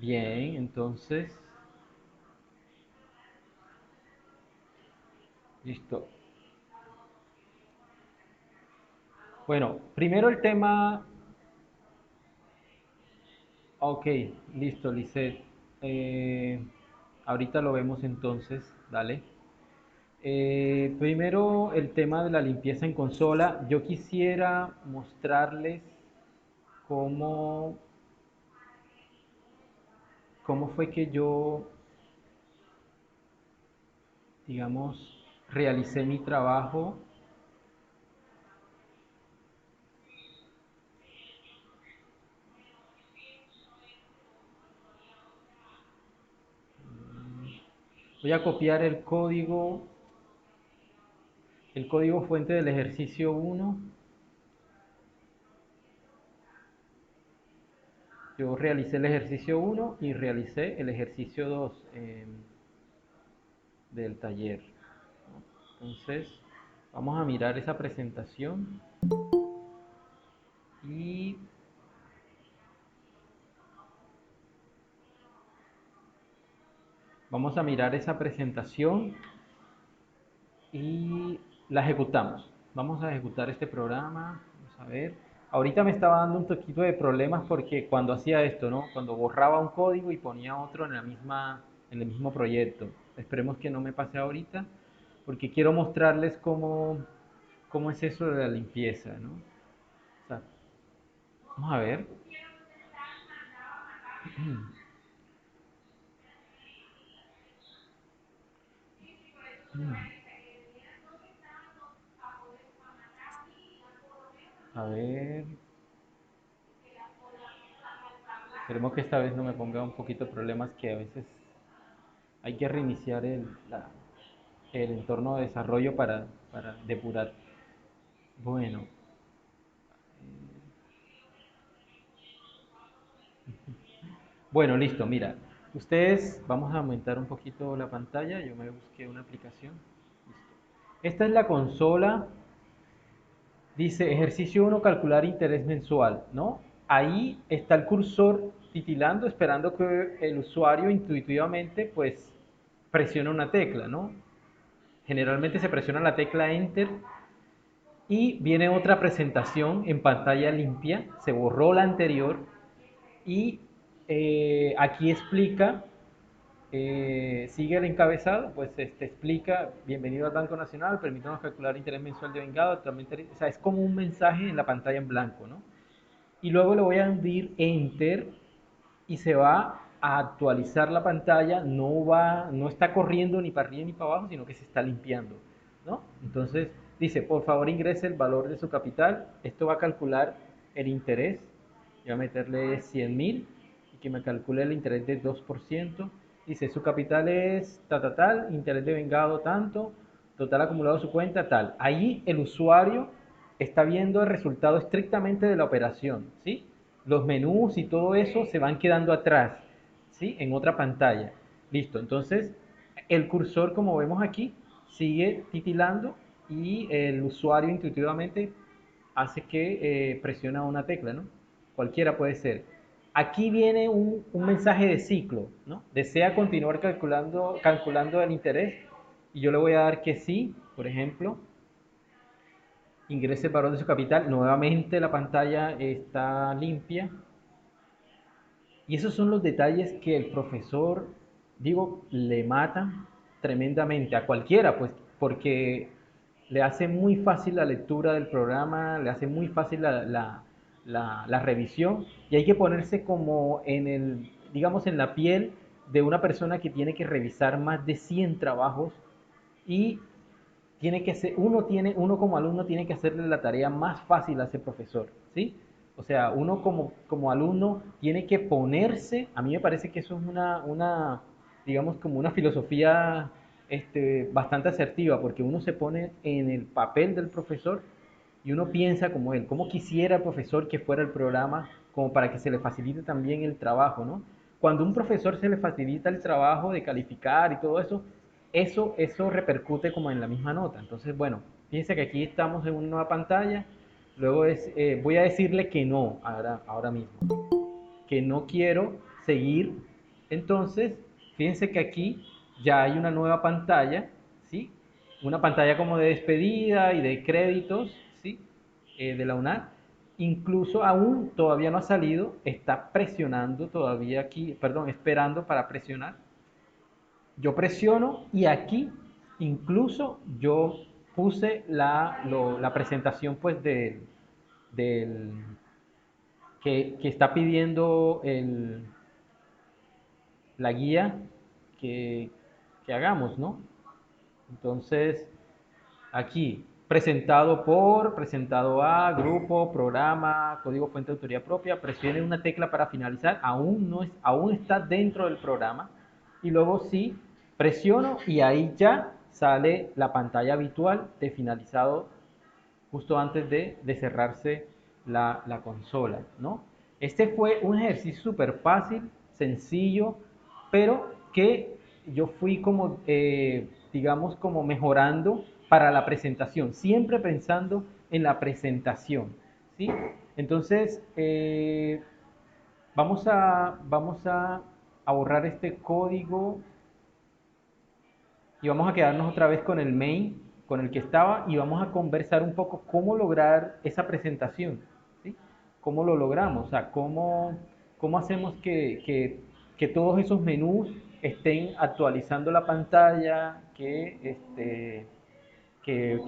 Bien, entonces, listo. Bueno, primero el tema. Ok, listo, Lisset. Eh, ahorita lo vemos entonces, dale. Primero el tema de la limpieza en consola. Yo quisiera mostrarles cómo, cómo fue que yo, digamos, realicé mi trabajo. Voy a copiar el código fuente del ejercicio uno. Yo realicé el ejercicio uno y realicé el ejercicio 2 del taller. Entonces, vamos a mirar esa presentación y vamos a mirar esa presentación y la ejecutamos. Vamos a ejecutar este programa. Vamos a ver. Ahorita me estaba dando un poquito de problemas porque cuando hacía esto, ¿no? Cuando borraba un código y ponía otro en el mismo proyecto. Esperemos que no me pase ahorita porque quiero mostrarles cómo es eso de la limpieza, ¿no? O sea, vamos a ver. A ver. Esperemos que esta vez no me ponga un poquito de problemas que a veces hay que reiniciar el entorno de desarrollo para depurar. Bueno, bueno, listo, mira. Ustedes, vamos a aumentar un poquito la pantalla. Yo me busqué una aplicación. Listo. Esta es la consola. Dice ejercicio uno, calcular interés mensual, ¿no? Ahí está el cursor titilando, esperando que el usuario intuitivamente pues presione una tecla, ¿no? Generalmente se presiona la tecla Enter y viene otra presentación en pantalla limpia, se borró la anterior y aquí explica, sigue el encabezado, pues explica, bienvenido al Banco Nacional, permítanos calcular interés mensual de vengado, actualmente, o sea, es como un mensaje en la pantalla en blanco, ¿no? Y luego le voy a hundir Enter y se va a actualizar la pantalla, no está corriendo ni para arriba ni para abajo, sino que se está limpiando, ¿no? Entonces dice, por favor ingrese el valor de su capital, esto va a calcular el interés, voy a meterle 100.000 y que me calcule el interés del 2%, dice, su capital es tal, interés de vengado tanto, total acumulado de su cuenta tal. Ahí el usuario está viendo el resultado estrictamente de la operación, ¿sí? Los menús y todo eso se van quedando atrás, ¿sí? En otra pantalla. Listo, entonces el cursor, como vemos aquí, sigue titilando y el usuario intuitivamente hace que presiona una tecla, ¿no? Cualquiera puede ser. Aquí viene un mensaje de ciclo, ¿no? Desea continuar calculando el interés y yo le voy a dar que sí, por ejemplo, ingrese el valor de su capital, nuevamente la pantalla está limpia. Y esos son los detalles que el profesor, digo, le matan tremendamente a cualquiera, pues, porque le hace muy fácil la lectura del programa, le hace muy fácil la revisión y hay que ponerse como digamos, en la piel de una persona que tiene que revisar más de 100 trabajos y uno como alumno tiene que hacerle la tarea más fácil a ese profesor, ¿sí? O sea, uno como alumno tiene que ponerse, a mí me parece que eso es digamos, como una filosofía bastante asertiva, porque uno se pone en el papel del profesor y uno piensa como él, cómo quisiera el profesor que fuera el programa, como para que se le facilite también el trabajo, ¿no? Cuando a un profesor se le facilita el trabajo de calificar y todo eso, eso repercute como en la misma nota. Entonces, bueno, fíjense que aquí estamos en una nueva pantalla, luego voy a decirle que no ahora mismo, que no quiero seguir Entonces, fíjense que aquí ya hay una nueva pantalla, ¿sí? Una pantalla como de despedida y de créditos, ¿sí? De la UNAD. Incluso aún todavía no ha salido, está presionando todavía aquí, perdón, esperando para presionar. Yo presiono y aquí incluso yo puse la presentación pues del que está pidiendo la guía que, que hagamos, ¿no? Entonces, aquí, presentado a, grupo, programa, código fuente de autoría propia, presione una tecla para finalizar, aún, no es, aún está dentro del programa, y luego sí, presiono y ahí ya sale la pantalla habitual de finalizado justo antes de cerrarse la consola, ¿no? Este fue un ejercicio súper fácil, sencillo, pero que yo fui como, digamos, como mejorando para la presentación, siempre pensando en la presentación, ¿sí? Entonces, vamos a borrar este código y vamos a quedarnos otra vez con el main, con el que estaba, y vamos a conversar un poco cómo lograr esa presentación, ¿sí? ¿Cómo lo logramos? O sea, cómo hacemos que todos esos menús estén actualizando la pantalla,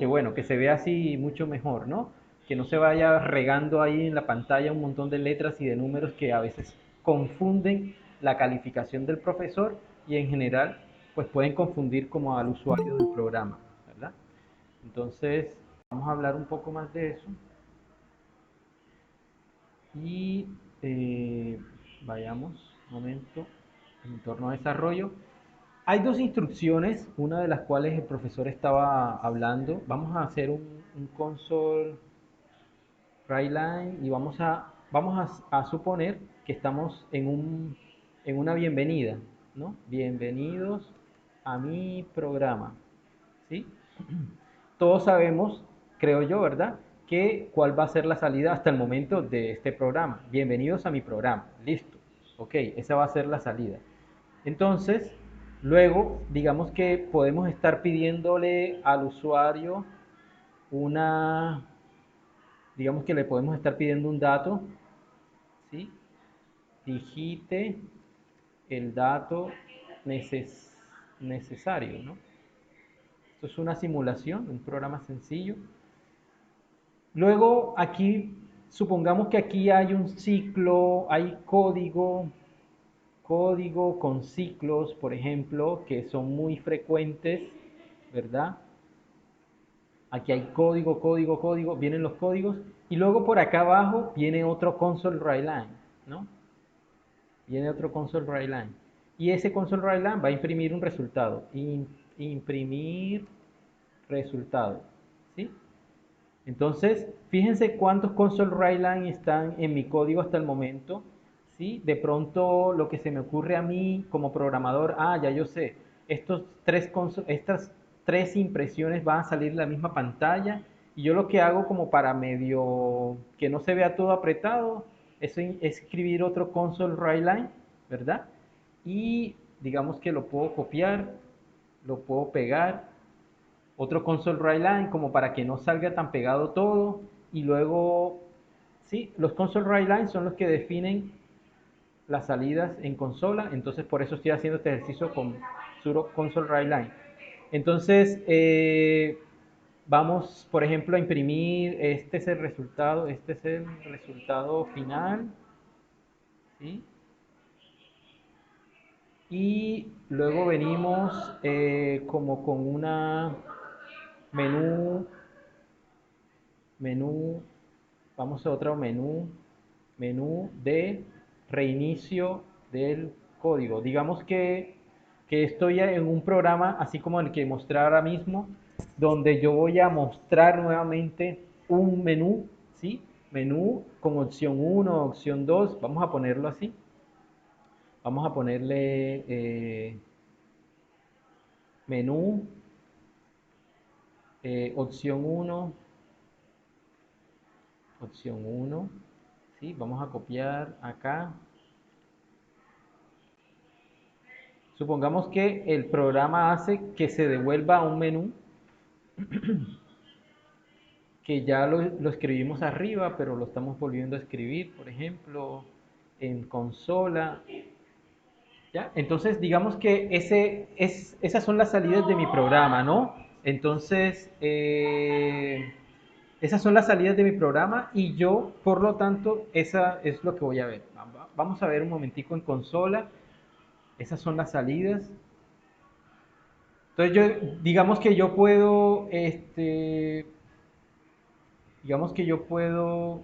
bueno, que se vea así mucho mejor, ¿no? Que no se vaya regando ahí en la pantalla un montón de letras y de números que a veces confunden la calificación del profesor y en general pues pueden confundir como al usuario del programa, ¿verdad? Entonces vamos a hablar un poco más de eso y eh, vayamos un momento en torno a desarrollo. Hay dos instrucciones, una de las cuales el profesor estaba hablando. Vamos a hacer un console write line y vamos a suponer que estamos en una bienvenida, ¿no? Bienvenidos a mi programa, ¿sí? Todos sabemos, creo yo, ¿verdad? Que cuál va a ser la salida hasta el momento de este programa. Bienvenidos a mi programa. Listo. Ok, esa va a ser la salida. Entonces, luego, digamos que podemos estar pidiéndole al usuario una, digamos que le podemos estar pidiendo un dato, ¿sí? Digite el dato necesario, ¿no? Esto es una simulación, un programa sencillo. Luego aquí, supongamos que aquí hay un ciclo, hay código con ciclos, por ejemplo, que son muy frecuentes, ¿verdad? Aquí hay código, vienen los códigos y luego por acá abajo viene otro console write line, ¿no? Viene otro console write line. Y ese console write line va a imprimir un resultado. Imprimir resultado, ¿sí? Entonces, fíjense cuántos console write line están en mi código hasta el momento, ¿sí? De pronto lo que se me ocurre a mí como programador, ya yo sé, estas tres impresiones van a salir en la misma pantalla y yo lo que hago como para medio que no se vea todo apretado es escribir otro console write line, ¿verdad? Y digamos que lo puedo copiar, lo puedo pegar otro console write line como para que no salga tan pegado todo y luego, sí, los console write lines son los que definen las salidas en consola, entonces por eso estoy haciendo este ejercicio con sudo console write line. Entonces, vamos, por ejemplo, a imprimir, este es el resultado final, ¿sí? Y luego venimos como con una menú menú, vamos a otro menú de reinicio del código. Digamos que estoy en un programa así como el que mostré ahora mismo, donde yo voy a mostrar nuevamente un menú, ¿sí? Menú con opción 1, opción 2, vamos a ponerlo así. Vamos a ponerle menú, opción 1, opción 1, ¿sí? Vamos a copiar acá Supongamos que el programa hace que se devuelva un menú que ya lo escribimos arriba, pero lo estamos volviendo a escribir, por ejemplo, en consola. ¿Ya? Entonces, digamos que esas son las salidas de mi programa, ¿no? Entonces, esas son las salidas de mi programa y yo, por lo tanto, esa es lo que voy a ver. Vamos a ver un momentico en consola. Esas son las salidas. Entonces, digamos que yo puedo, digamos que yo puedo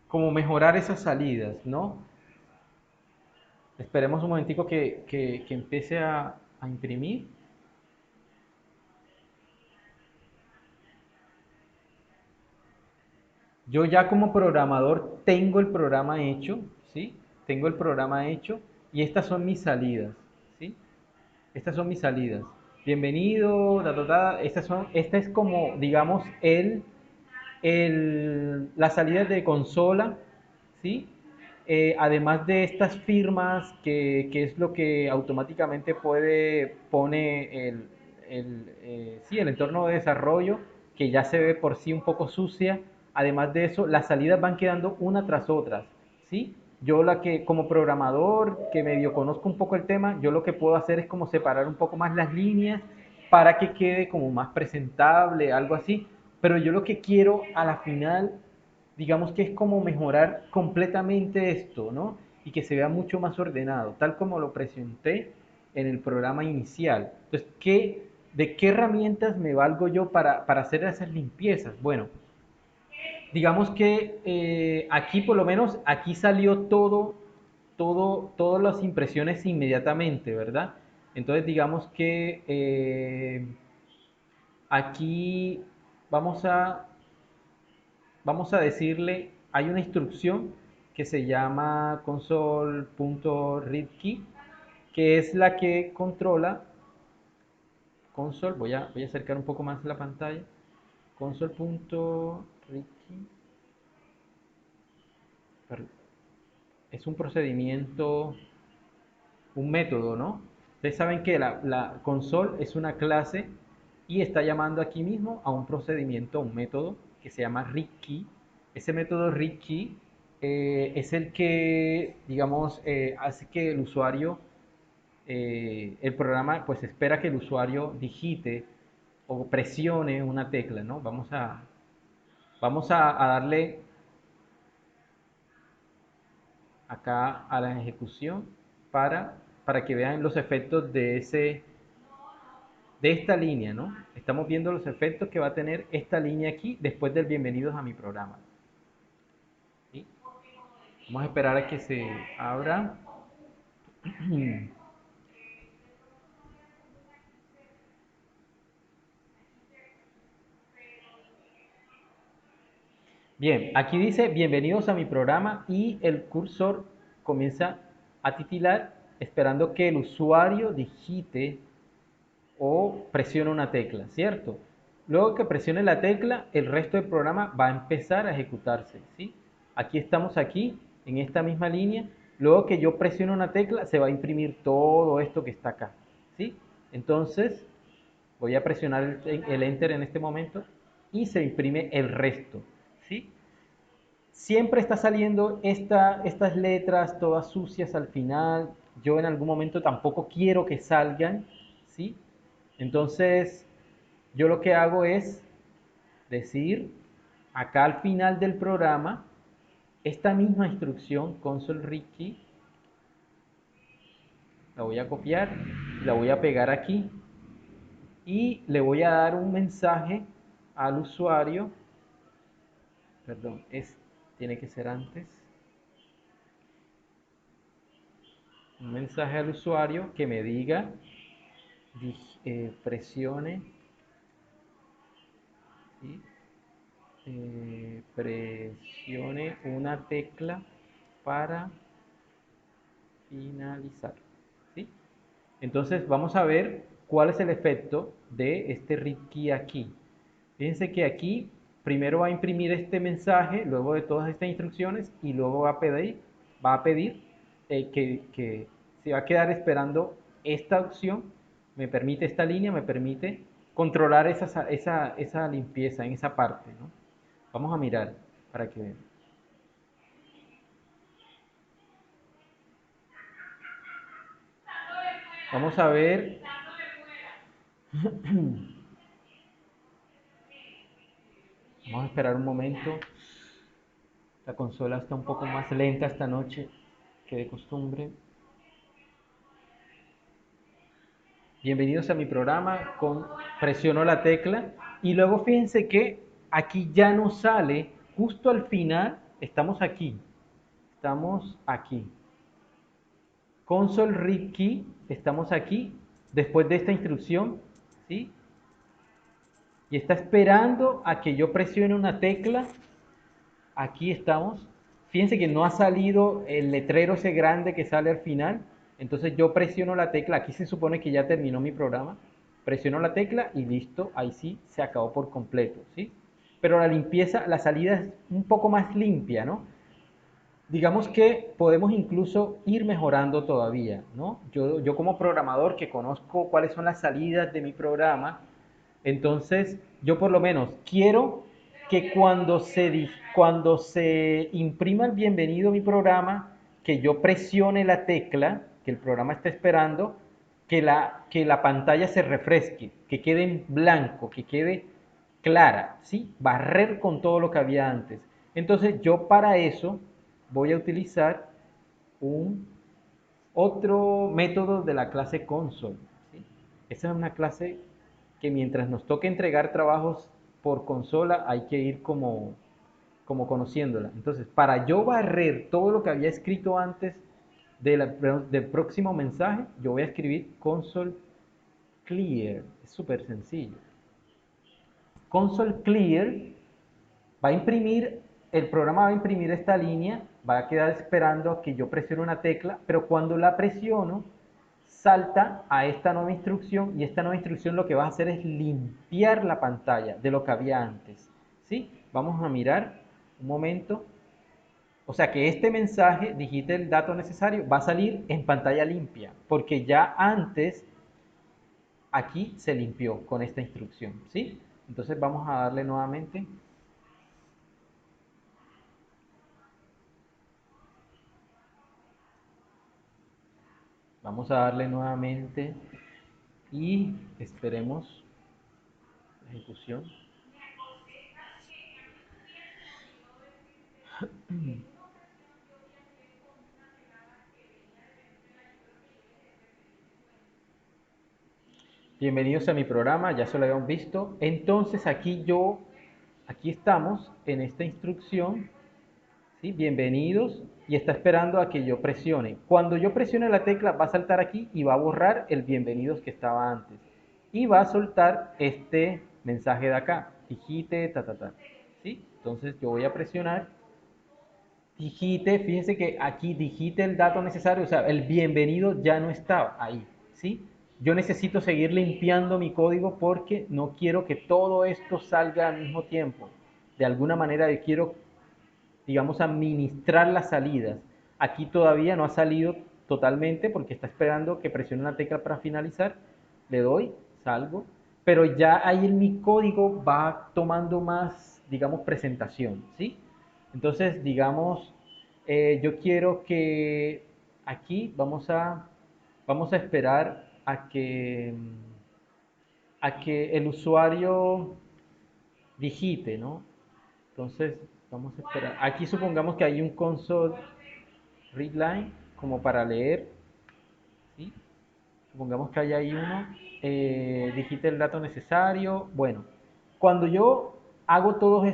como mejorar esas salidas, ¿no? Esperemos un momentico que empiece a imprimir. Yo ya como programador tengo el programa hecho, ¿sí? Tengo el programa hecho y estas son mis salidas, ¿sí? Estas son mis salidas. Bienvenido, esta es como, digamos, las salidas de consola, ¿sí? Además de estas firmas, que es lo que automáticamente pone sí, el entorno de desarrollo, que ya se ve por sí un poco sucia. Además de eso, las salidas van quedando una tras otras, ¿sí? Yo como programador, que medio conozco un poco el tema, yo lo que puedo hacer es como separar un poco más las líneas para que quede como más presentable, algo así. Pero yo lo que quiero a la final, digamos que es como mejorar completamente esto, ¿no? Y que se vea mucho más ordenado, tal como lo presenté en el programa inicial. Entonces, ¿de qué herramientas me valgo yo para hacer esas limpiezas? Bueno, digamos que aquí por lo menos, aquí salió todas las impresiones inmediatamente, ¿verdad? Entonces digamos que aquí vamos a, vamos a decirle, hay una instrucción que se llama console.readKey, que es la que controla console, voy a acercar un poco más la pantalla, console.readKey, es un procedimiento, un método, ¿no? Ustedes saben que la console es una clase y está llamando aquí mismo a un procedimiento, a un método que se llama readKey. Ese método readKey es el que, digamos, hace que el usuario, el programa, pues espera que el usuario digite o presione una tecla, ¿no? Vamos a darle acá a la ejecución para que vean los efectos de esta línea, ¿no? Estamos viendo los efectos que va a tener esta línea aquí después del bienvenidos a mi programa. ¿Sí? Vamos a esperar a que se abra. Bien, aquí dice bienvenidos a mi programa y el cursor comienza a titilar esperando que el usuario digite o presione una tecla, ¿cierto? Luego que presione la tecla, el resto del programa va a empezar a ejecutarse, ¿sí? Aquí estamos aquí, en esta misma línea. Luego que yo presione una tecla, se va a imprimir todo esto que está acá, ¿sí? Entonces, voy a presionar el Enter en este momento y se imprime el resto, ¿sí? Siempre está saliendo estas letras todas sucias al final. Yo en algún momento tampoco quiero que salgan, ¿sí? Entonces, yo lo que hago es decir, acá al final del programa, esta misma instrucción, console readKey, la voy a copiar, la voy a pegar aquí y le voy a dar un mensaje al usuario, perdón, tiene que ser antes, un mensaje al usuario que me diga, presione, ¿sí? Presione una tecla para finalizar, ¿sí? Entonces vamos a ver cuál es el efecto de este read key aquí. Fíjense que aquí primero va a imprimir este mensaje, luego de todas estas instrucciones, y luego va a pedir que se va a quedar esperando esta opción, me permite esta línea, me permite controlar esa limpieza en esa parte, ¿no? Vamos a mirar para que vean. Vamos a ver. Vamos a esperar un momento. La consola está un poco más lenta esta noche que de costumbre. Bienvenidos a mi programa. Presiono la tecla y luego fíjense que aquí ya nos sale justo al final. Estamos aquí. Estamos aquí. Console read key. Estamos aquí. Después de esta instrucción, ¿sí? Y está esperando a que yo presione una tecla. Aquí estamos. Fíjense que no ha salido el letrero ese grande que sale al final. Entonces yo presiono la tecla. Aquí se supone que ya terminó mi programa. Presiono la tecla y listo. Ahí sí se acabó por completo, ¿sí? Pero la limpieza, la salida es un poco más limpia, ¿no? Digamos que podemos incluso ir mejorando todavía, ¿no? Yo como programador que conozco cuáles son las salidas de mi programa, entonces yo por lo menos quiero que cuando se imprima el bienvenido a mi programa, que yo presione la tecla que el programa está esperando, que la pantalla se refresque, que quede en blanco, que quede clara, ¿sí? Barrer con todo lo que había antes. Entonces yo para eso voy a utilizar un otro método de la clase console, ¿sí? Esa es una clase que mientras nos toque entregar trabajos por consola hay que ir como conociéndola. Entonces, para yo barrer todo lo que había escrito antes del próximo mensaje, yo voy a escribir console clear. Es súper sencillo. Console clear va a imprimir, el programa va a imprimir esta línea, va a quedar esperando a que yo presione una tecla, pero cuando la presiono, salta a esta nueva instrucción y esta nueva instrucción lo que va a hacer es limpiar la pantalla de lo que había antes. ¿Sí? Vamos a mirar un momento. O sea que este mensaje, digite el dato necesario, va a salir en pantalla limpia, porque ya antes aquí se limpió con esta instrucción. ¿Sí? Entonces vamos a darle nuevamente. Vamos a darle nuevamente y esperemos la ejecución. Bienvenidos a mi programa, ya se lo habíamos visto. Entonces aquí estamos en esta instrucción, ¿sí? Bienvenidos, y está esperando a que yo presione. Cuando yo presione la tecla va a saltar aquí y va a borrar el bienvenidos que estaba antes. Y va a soltar este mensaje de acá, digite, ¿sí? Entonces yo voy a presionar, digite, fíjense que aquí digite el dato necesario, o sea, el bienvenido ya no estaba ahí, ¿sí? Yo necesito seguir limpiando mi código porque no quiero que todo esto salga al mismo tiempo. De alguna manera yo quiero, digamos, administrar las salidas. Aquí todavía no ha salido totalmente porque está esperando que presione una tecla para finalizar. Le doy, salgo, pero ya ahí en mi código va tomando más, digamos, presentación, ¿sí? Entonces, digamos, yo quiero que aquí vamos a esperar a que el usuario digite, ¿no? Entonces, vamos a esperar. Aquí supongamos que hay un console readline como para leer, ¿sí? Supongamos que hay ahí uno. Digite el dato necesario. Bueno, cuando yo hago todos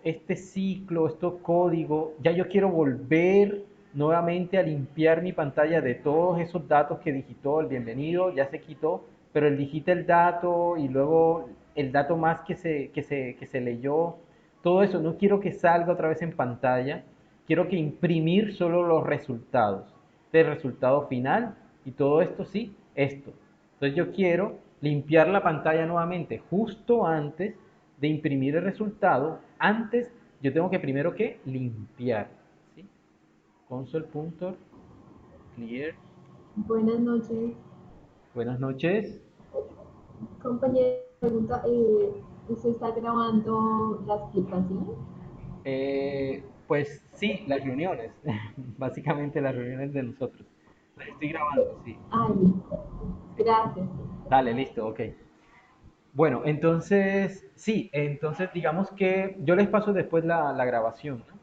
este ciclo, estos códigos, ya yo quiero volver nuevamente a limpiar mi pantalla de todos esos datos que digitó el bienvenido, ya se quitó, pero el digita el dato y luego el dato más que se leyó, todo eso, no quiero que salga otra vez en pantalla, quiero que imprimir solo los resultados del resultado final y todo esto sí, esto. Entonces yo quiero limpiar la pantalla nuevamente justo antes de imprimir el resultado. Antes yo tengo que primero que limpiar, ¿sí? Console.clear Buenas noches, Buenas noches. compañero. Pregunta, ¿usted está grabando la explicación? Pues sí, las reuniones, básicamente las reuniones de nosotros. Las estoy grabando, sí, Ah, listo. sí. Gracias. Dale, listo, ok. Bueno, entonces, sí, entonces digamos que yo les paso después la grabación, ¿no?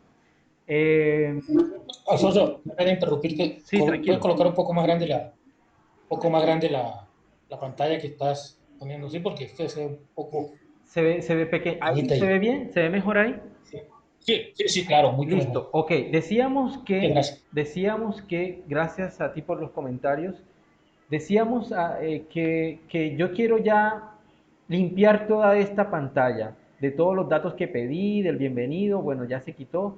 Eh, Alfonso, me voy a interrumpir que sí, puedes tranquilo. colocar un poco más grande la pantalla que estás poniendo, sí, porque es que es un poco Se ve pequeño. ¿Ahí pequeñita se ve ahí. bien? ¿Se ve mejor ahí? Sí, sí, sí, sí, claro, mucho mejor. Listo, ok. Muchas gracias. Decíamos que, gracias a ti por los comentarios, decíamos que yo quiero ya limpiar toda esta pantalla de todos los datos que pedí, del bienvenido, bueno, ya se quitó.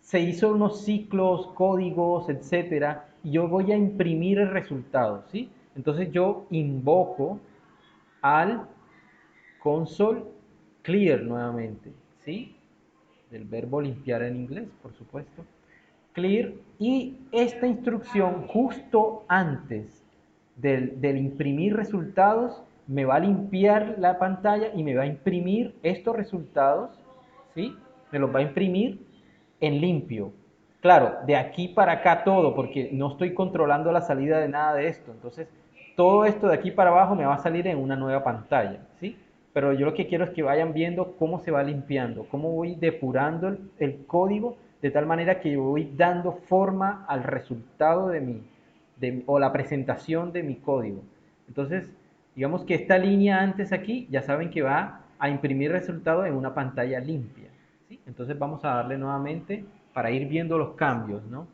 Se hizo unos ciclos, códigos, etcétera, y yo voy a imprimir el resultado, ¿sí? Entonces yo invoco al console clear nuevamente, ¿sí? Del verbo limpiar en inglés, por supuesto. Clear, y esta instrucción justo antes del imprimir resultados me va a limpiar la pantalla y me va a imprimir estos resultados, ¿sí? Me los va a imprimir en limpio. Claro, de aquí para acá todo, porque no estoy controlando la salida de nada de esto. Entonces, todo esto de aquí para abajo me va a salir en una nueva pantalla, ¿sí? Pero yo lo que quiero es que vayan viendo cómo se va limpiando, cómo voy depurando el código de tal manera que yo voy dando forma al resultado o la presentación de mi código. Entonces, digamos que esta línea antes aquí, ya saben que va a imprimir resultado en una pantalla limpia, ¿sí? Entonces vamos a darle nuevamente para ir viendo los cambios, ¿no?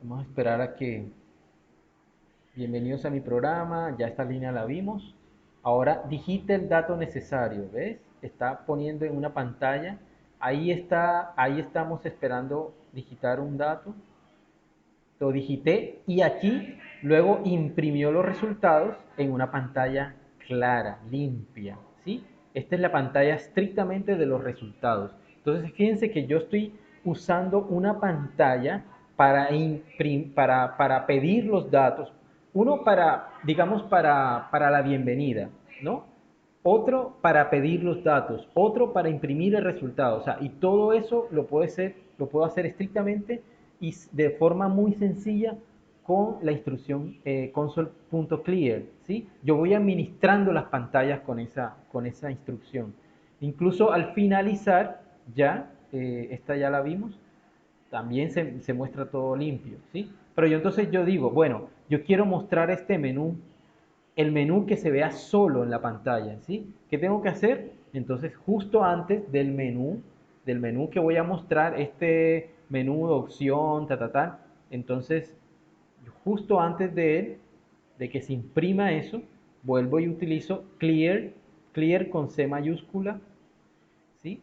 Vamos a esperar a que bienvenidos a mi programa, ya esta línea la vimos. Ahora digite el dato necesario, ¿ves? Está poniendo en una pantalla. Ahí está, ahí estamos esperando digitar un dato. Lo digité y aquí luego imprimió los resultados en una pantalla clara, limpia, ¿sí? Esta es la pantalla estrictamente de los resultados. Entonces, fíjense que yo estoy usando una pantalla para pedir los datos. Uno para, digamos, para la bienvenida, ¿no? Otro para pedir los datos, otro para imprimir el resultado. O sea, y todo eso lo puedo hacer estrictamente y de forma muy sencilla con la instrucción console.clear, ¿sí? Yo voy administrando las pantallas con esa instrucción. Incluso al finalizar, ya, esta ya la vimos, también se muestra todo limpio, ¿sí? Pero yo digo, bueno, yo quiero mostrar este menú, el menú que se vea solo en la pantalla, ¿sí? ¿Qué tengo que hacer? Entonces, justo antes del menú que voy a mostrar, este menú de opción, entonces, justo antes de que se imprima eso, vuelvo y utilizo clear con C mayúscula, ¿sí?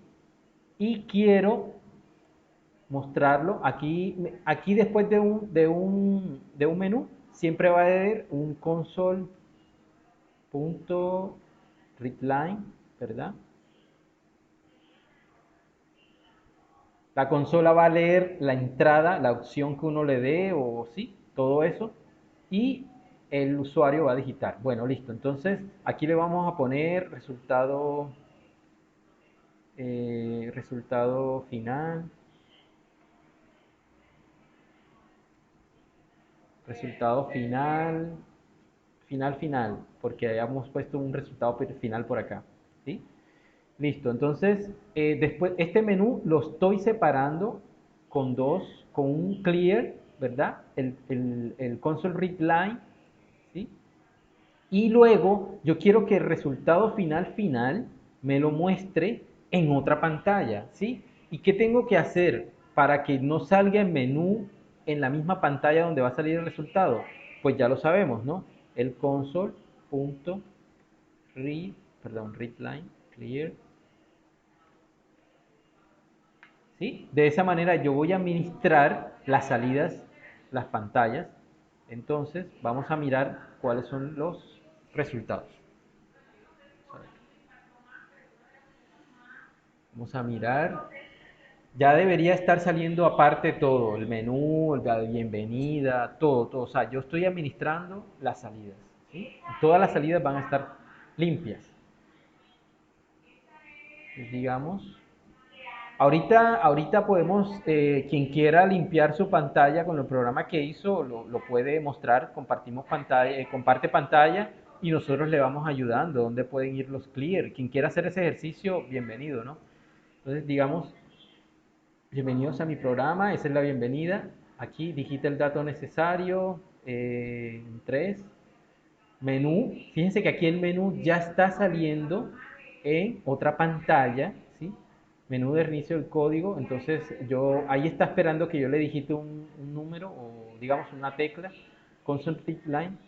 Y quiero mostrarlo. Aquí después de un menú, siempre va a haber un console.readline, ¿verdad? La consola va a leer la entrada, la opción que uno le dé o sí, todo eso. Y el usuario va a digitar. Bueno, listo. Entonces, aquí le vamos a poner resultado final. Resultado final, final, porque hayamos puesto un resultado final por acá, ¿sí? Listo, entonces, después, este menú lo estoy separando con un clear, ¿verdad? El console read line, ¿sí? Y luego yo quiero que el resultado final me lo muestre en otra pantalla, ¿sí? ¿Y qué tengo que hacer para que no salga el menú en la misma pantalla donde va a salir el resultado? Pues ya lo sabemos, ¿no? El console.read, perdón, readline, clear, ¿sí? De esa manera yo voy a administrar las salidas, las pantallas. Entonces vamos a mirar cuáles son los resultados. Vamos a mirar. Ya debería estar saliendo aparte todo, el menú, la bienvenida, todo, todo. O sea, yo estoy administrando las salidas, ¿sí? Todas las salidas van a estar limpias. Entonces, digamos, ahorita podemos, quien quiera limpiar su pantalla con el programa que hizo, lo puede mostrar, compartimos pantalla, comparte pantalla y nosotros le vamos ayudando, dónde pueden ir los clear. Quien quiera hacer ese ejercicio, bienvenido, ¿no? Entonces, digamos, bienvenidos a mi programa, esa es la bienvenida. Aquí digita el dato necesario, 3. Menú, fíjense que aquí el menú ya está saliendo en otra pantalla, ¿sí? Menú de inicio del código, entonces yo ahí está esperando que yo le digite un número o digamos una tecla, console line,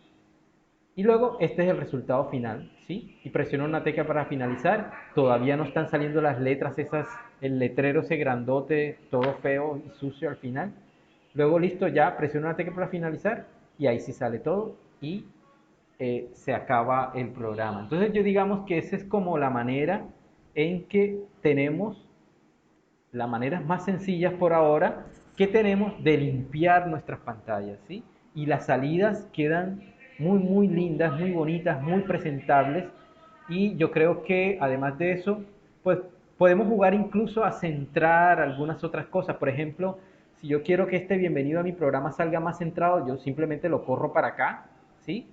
y luego este es el resultado final, ¿sí? Y presiono una tecla para finalizar. Todavía no están saliendo las letras esas, el letrero ese grandote, todo feo y sucio al final. Luego listo, ya presiono una tecla para finalizar y ahí sí sale todo y se acaba el programa. Entonces yo digamos que esa es como la manera en que tenemos, las maneras más sencillas por ahora, que tenemos de limpiar nuestras pantallas, ¿sí? Y las salidas quedan muy, muy lindas, muy bonitas, muy presentables. Y yo creo que además de eso, pues podemos jugar incluso a centrar algunas otras cosas. Por ejemplo, si yo quiero que este bienvenido a mi programa salga más centrado, yo simplemente lo corro para acá, ¿sí?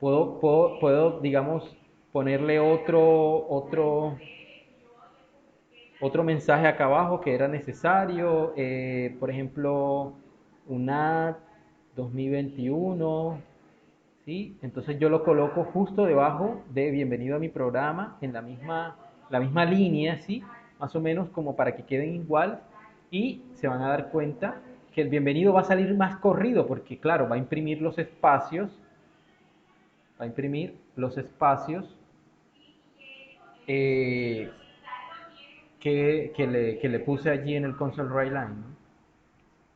Puedo digamos, ponerle otro mensaje acá abajo que era necesario, por ejemplo, UNAD 2021, ¿sí? Entonces yo lo coloco justo debajo de bienvenido a mi programa, en la misma línea, ¿sí? Más o menos como para que queden igual y se van a dar cuenta que el bienvenido va a salir más corrido porque claro, va a imprimir los espacios, eh, que le puse allí en el console write line, ¿no?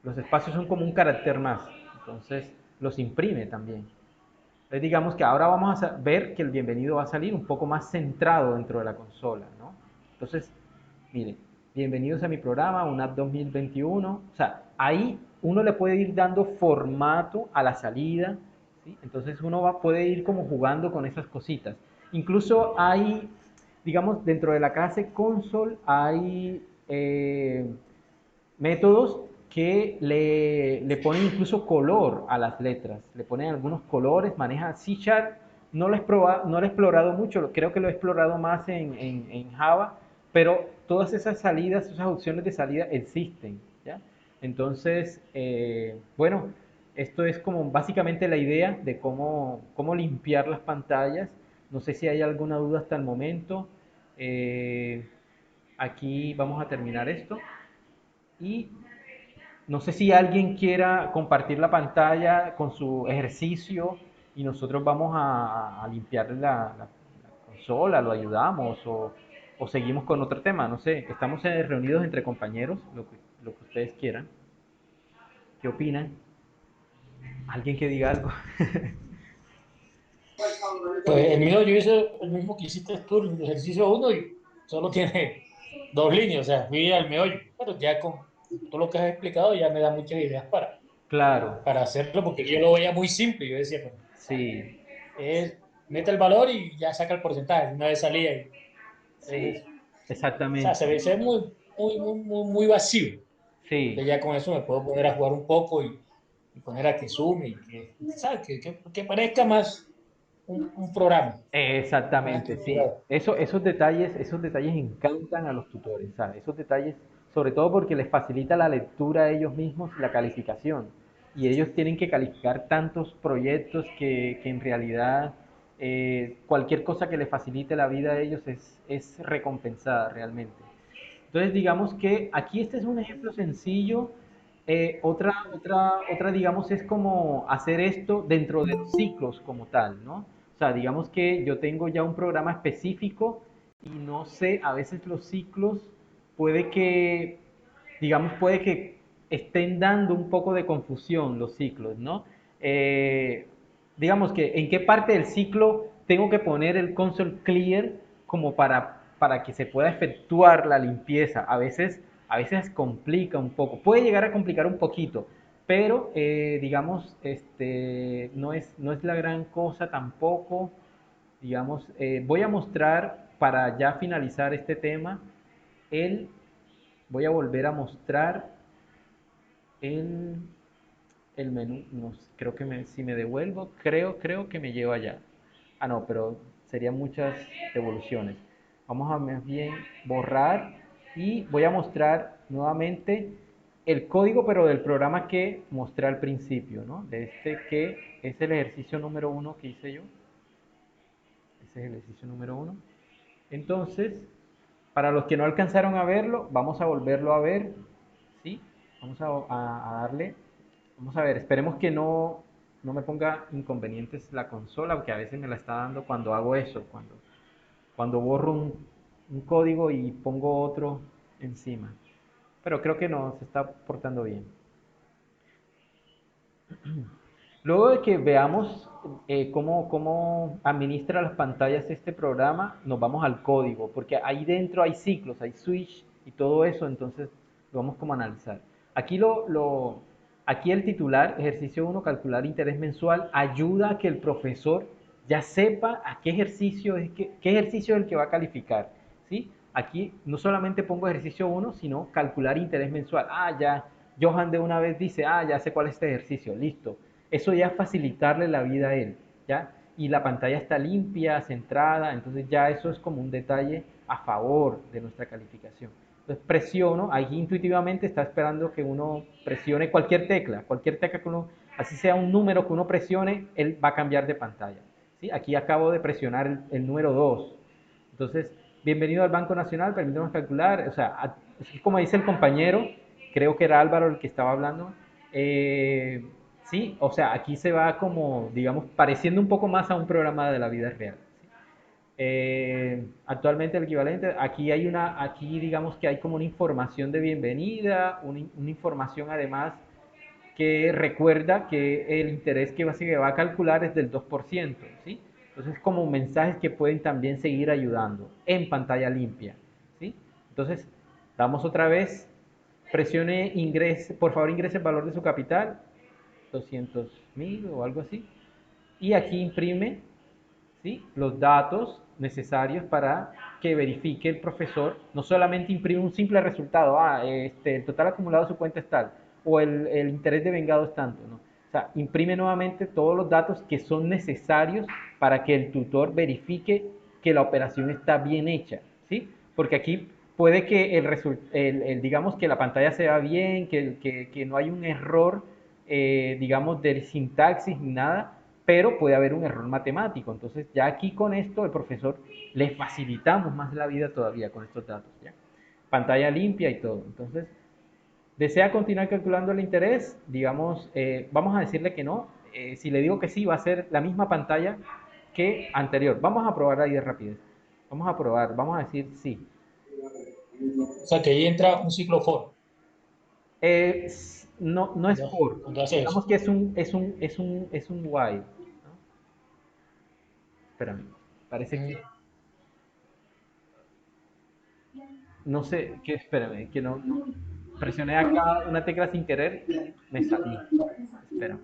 Los espacios son como un carácter más, entonces los imprime también. Entonces digamos que ahora vamos a ver que el bienvenido va a salir un poco más centrado dentro de la consola, ¿no? Entonces, miren, bienvenidos a mi programa, UNAP 2021. O sea, ahí uno le puede ir dando formato a la salida, ¿sí? Entonces puede ir como jugando con esas cositas. Incluso hay, digamos, dentro de la clase console hay métodos que le ponen incluso color a las letras, le ponen algunos colores, maneja C Sharp, no lo he explorado mucho, creo que lo he explorado más en Java, pero todas esas salidas, esas opciones de salida existen, ¿ya? Entonces, bueno, esto es como básicamente la idea de cómo limpiar las pantallas. No sé si hay alguna duda hasta el momento. Eh, Aquí vamos a terminar esto. Y no sé si alguien quiera compartir la pantalla con su ejercicio y nosotros vamos a limpiar la consola, lo ayudamos o seguimos con otro tema. No sé, estamos reunidos entre compañeros, lo que ustedes quieran. ¿Qué opinan? ¿Alguien que diga algo? Pues el mío yo hice el mismo que hiciste tú, el ejercicio uno, y solo tiene dos líneas, o sea, fui al meollo. Pero ya con todo lo que has explicado ya me da muchas ideas Claro, para hacerlo, porque yo lo veía muy simple. Yo decía, pues, sí, es, mete el valor y ya saca el porcentaje, una vez salía. sí, O sea, exactamente. se ve muy vacío. Sí, Entonces ya con eso me puedo poner a jugar un poco y poner a que sume y que, ¿sabes? Que parezca más un programa más exactamente, sí. estructurado. Esos detalles encantan a los tutores, ¿sabes? Esos detalles, sobre todo porque les facilita la lectura a ellos mismos y la calificación. Y ellos tienen que calificar tantos proyectos que en realidad cualquier cosa que les facilite la vida a ellos es recompensada realmente. Entonces, digamos que aquí este es un ejemplo sencillo. Digamos, es como hacer esto dentro de los ciclos como tal, ¿no? O sea, digamos que yo tengo ya un programa específico y no sé, a veces los ciclos puede que, digamos, puede que estén dando un poco de confusión los ciclos, ¿no? Eh, digamos que en qué parte del ciclo tengo que poner el console clear como para que se pueda efectuar la limpieza. A veces complica un poco, puede llegar a complicar un poquito, pero digamos, no es la gran cosa tampoco. Digamos, voy a mostrar para ya finalizar este tema, el, voy a volver a mostrar el, el menú. No, creo que si me devuelvo, creo que me lleva allá. Ah, no, pero serían muchas devoluciones. Vamos a más bien borrar y voy a mostrar nuevamente el código, pero del programa que mostré al principio, ¿no? De este que es el ejercicio número uno que hice yo. Ese es el ejercicio número uno. Entonces, para los que no alcanzaron a verlo, vamos a volverlo a ver, ¿sí? Vamos a darle, vamos a ver, esperemos que no me ponga inconvenientes la consola, porque a veces me la está dando cuando hago eso, cuando borro un código y pongo otro encima. Pero creo que no, se está portando bien. Luego de que veamos cómo administra las pantallas este programa, nos vamos al código, porque ahí dentro hay ciclos, hay switch y todo eso, entonces lo vamos como a analizar. Aquí, aquí el titular, ejercicio uno, calcular interés mensual, ayuda a que el profesor ya sepa a qué ejercicio qué ejercicio es el que va a calificar. ¿Sí? Aquí no solamente pongo ejercicio uno, sino calcular interés mensual. Ah, ya, Johan de una vez dice, ah, ya sé cuál es este ejercicio, listo. Eso ya es facilitarle la vida a él, ¿ya? Y la pantalla está limpia, centrada, entonces ya eso es como un detalle a favor de nuestra calificación. Entonces presiono, ahí intuitivamente está esperando que uno presione cualquier tecla que uno, así sea un número que uno presione, él va a cambiar de pantalla. ¿Sí? Aquí acabo de presionar el número 2. Entonces, bienvenido al Banco Nacional, permítanos calcular, o sea, como dice el compañero, creo que era Álvaro el que estaba hablando, sí, o sea, aquí se va como, digamos, pareciendo un poco más a un programa de la vida real. ¿Sí? Actualmente el equivalente, aquí digamos que hay como una información de bienvenida, una información además que recuerda que el interés que va a calcular es del 2%, ¿sí? Entonces, como mensajes que pueden también seguir ayudando en pantalla limpia, ¿sí? Entonces, damos otra vez, presione ingrese, por favor ingrese el valor de su capital, 200.000 o algo así, y aquí imprime, ¿sí? Los datos necesarios para que verifique el profesor, no solamente imprime un simple resultado, el total acumulado de su cuenta es tal, o el interés de vengado es tanto, ¿no? O sea, imprime nuevamente todos los datos que son necesarios para que el tutor verifique que la operación está bien hecha, ¿sí? Porque aquí puede que digamos que la pantalla se vea bien, que no hay un error, digamos, de sintaxis ni nada, pero puede haber un error matemático. Entonces, ya aquí con esto, el profesor le facilitamos más la vida todavía con estos datos, ¿ya? Pantalla limpia y todo. Entonces, ¿desea continuar calculando el interés? Digamos, vamos a decirle que no. Si le digo que sí, va a ser la misma pantalla que anterior. Vamos a probar ahí de rapidez. Vamos a probar, vamos a decir sí. O sea, que ahí entra un ciclo for No es for. cuando hace eso. Digamos que es un while, ¿no? Espérame. Parece que Mm. no sé, que espérame, que presioné acá una tecla sin querer y me salí. Espera,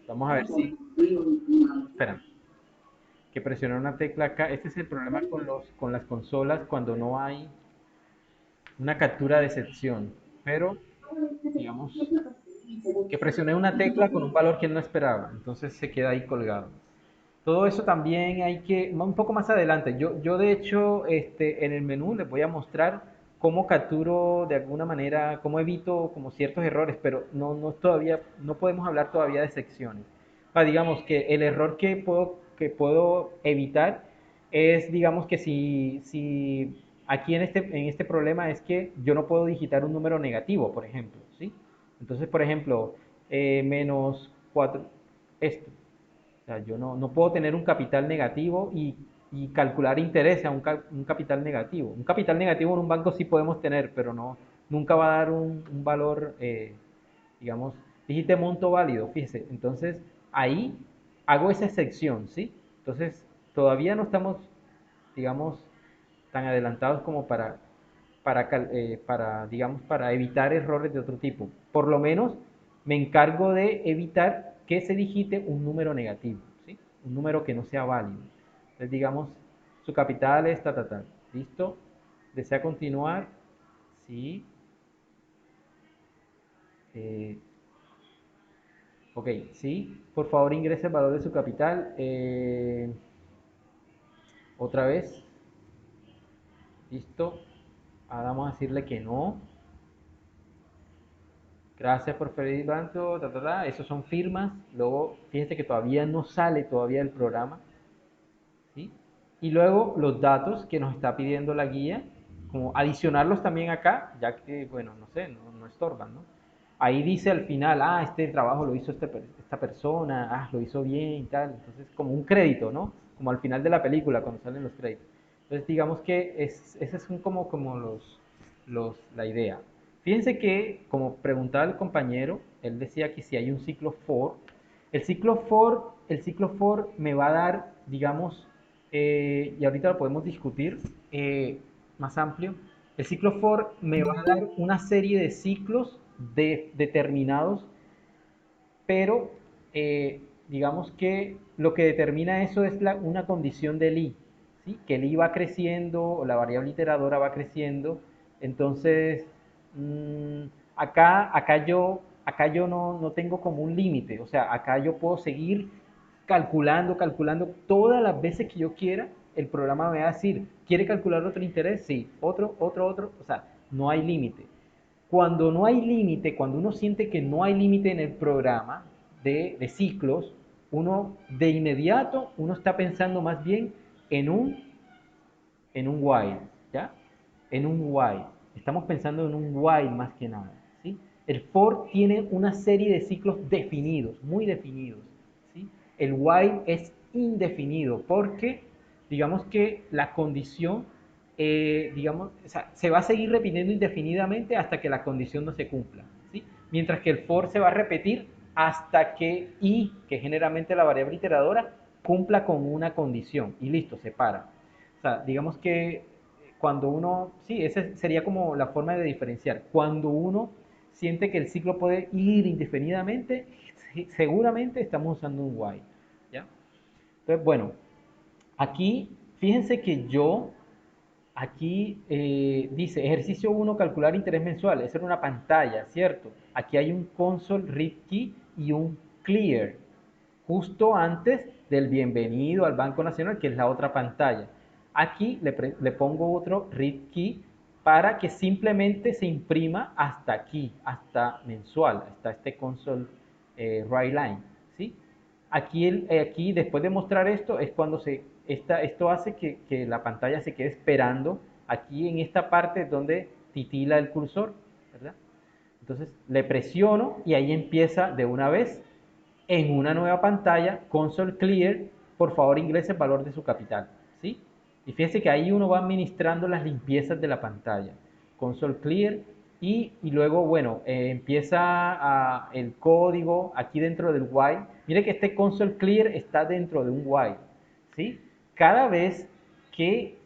vamos a ver si, espera, que presioné una tecla acá. Este es el problema con las consolas cuando no hay una captura de sección. Pero, digamos, que presioné una tecla con un valor que él no esperaba. Entonces se queda ahí colgado. Todo eso también hay que, un poco más adelante, yo de hecho en el menú les voy a mostrar cómo capturo de alguna manera, cómo evito como ciertos errores, pero no todavía, no podemos hablar todavía de secciones. Digamos que el error que puedo evitar es, digamos que si aquí en este problema es que yo no puedo digitar un número negativo, por ejemplo, ¿sí? Entonces, por ejemplo, menos 4 esto. O sea, yo no puedo tener un capital negativo y y calcular interés a un capital negativo. Un capital negativo en un banco sí podemos tener, pero no, nunca va a dar un valor, digamos, dijiste monto válido, fíjese. Entonces, ahí hago esa excepción, ¿sí? Entonces, todavía no estamos, digamos, tan adelantados como digamos, para evitar errores de otro tipo. Por lo menos me encargo de evitar que se digite un número negativo, ¿sí? Un número que no sea válido. Entonces, digamos, su capital es ta. ¿Listo? ¿Desea continuar? Sí. Eh, ok, sí. Por favor, ingrese el valor de su capital. Otra vez. ¿Listo? Ahora vamos a decirle que no. Gracias por pedir tanto, esos son firmas. Luego, fíjense que todavía no sale todavía el programa, ¿sí? Y luego los datos que nos está pidiendo la guía, como adicionarlos también acá, ya que, bueno, no sé, no estorban, ¿no? Ahí dice al final, este trabajo lo hizo esta persona, lo hizo bien y tal. Entonces, como un crédito, ¿no? Como al final de la película, cuando salen los créditos. Entonces, digamos que ese es como la idea. Fíjense que, como preguntaba el compañero, él decía que si hay un ciclo for, el ciclo for me va a dar, digamos, y ahorita lo podemos discutir más amplio, el ciclo for me va a dar una serie de ciclos determinados, pero digamos que lo que determina eso es una condición del i, ¿sí? Que el i va creciendo, o la variable iteradora va creciendo. Entonces, mmm, acá yo no tengo como un límite, o sea, acá yo puedo seguir calculando todas las veces que yo quiera. El programa me va a decir, ¿quiere calcular otro interés? Sí, otro, o sea, no hay límite. Cuando no hay límite, cuando uno siente que no hay límite en el programa de ciclos, uno de inmediato, uno está pensando más bien en un while, ¿ya? En un while. Estamos pensando en un while más que nada, ¿sí? El for tiene una serie de ciclos definidos, muy definidos, ¿sí? El while es indefinido porque, digamos que la condición, digamos, o sea, se va a seguir repitiendo indefinidamente hasta que la condición no se cumpla, ¿sí? Mientras que el for se va a repetir hasta que i, que es generalmente la variable iteradora, cumpla con una condición y listo, se para. O sea, digamos que cuando uno, sí, esa sería como la forma de diferenciar. Cuando uno siente que el ciclo puede ir indefinidamente, seguramente estamos usando un while, ¿ya? Entonces, bueno, aquí, fíjense que aquí dice, ejercicio 1, calcular interés mensual. Esa era una pantalla, ¿cierto? Aquí hay un console read key y un clear, justo antes del bienvenido al Banco Nacional, que es la otra pantalla. Aquí le pongo otro read key para que simplemente se imprima hasta aquí, hasta mensual, hasta este console write line, ¿sí? Aquí, después de mostrar esto, es cuando esto hace que la pantalla se quede esperando aquí en esta parte donde titila el cursor, ¿verdad? Entonces le presiono y ahí empieza de una vez en una nueva pantalla, console clear, por favor ingrese el valor de su capital, ¿sí? Y fíjense que ahí uno va administrando las limpiezas de la pantalla, console clear, y luego, bueno, empieza el código aquí dentro del while. Mire que este console clear está dentro de un while, ¿sí? Cada vez que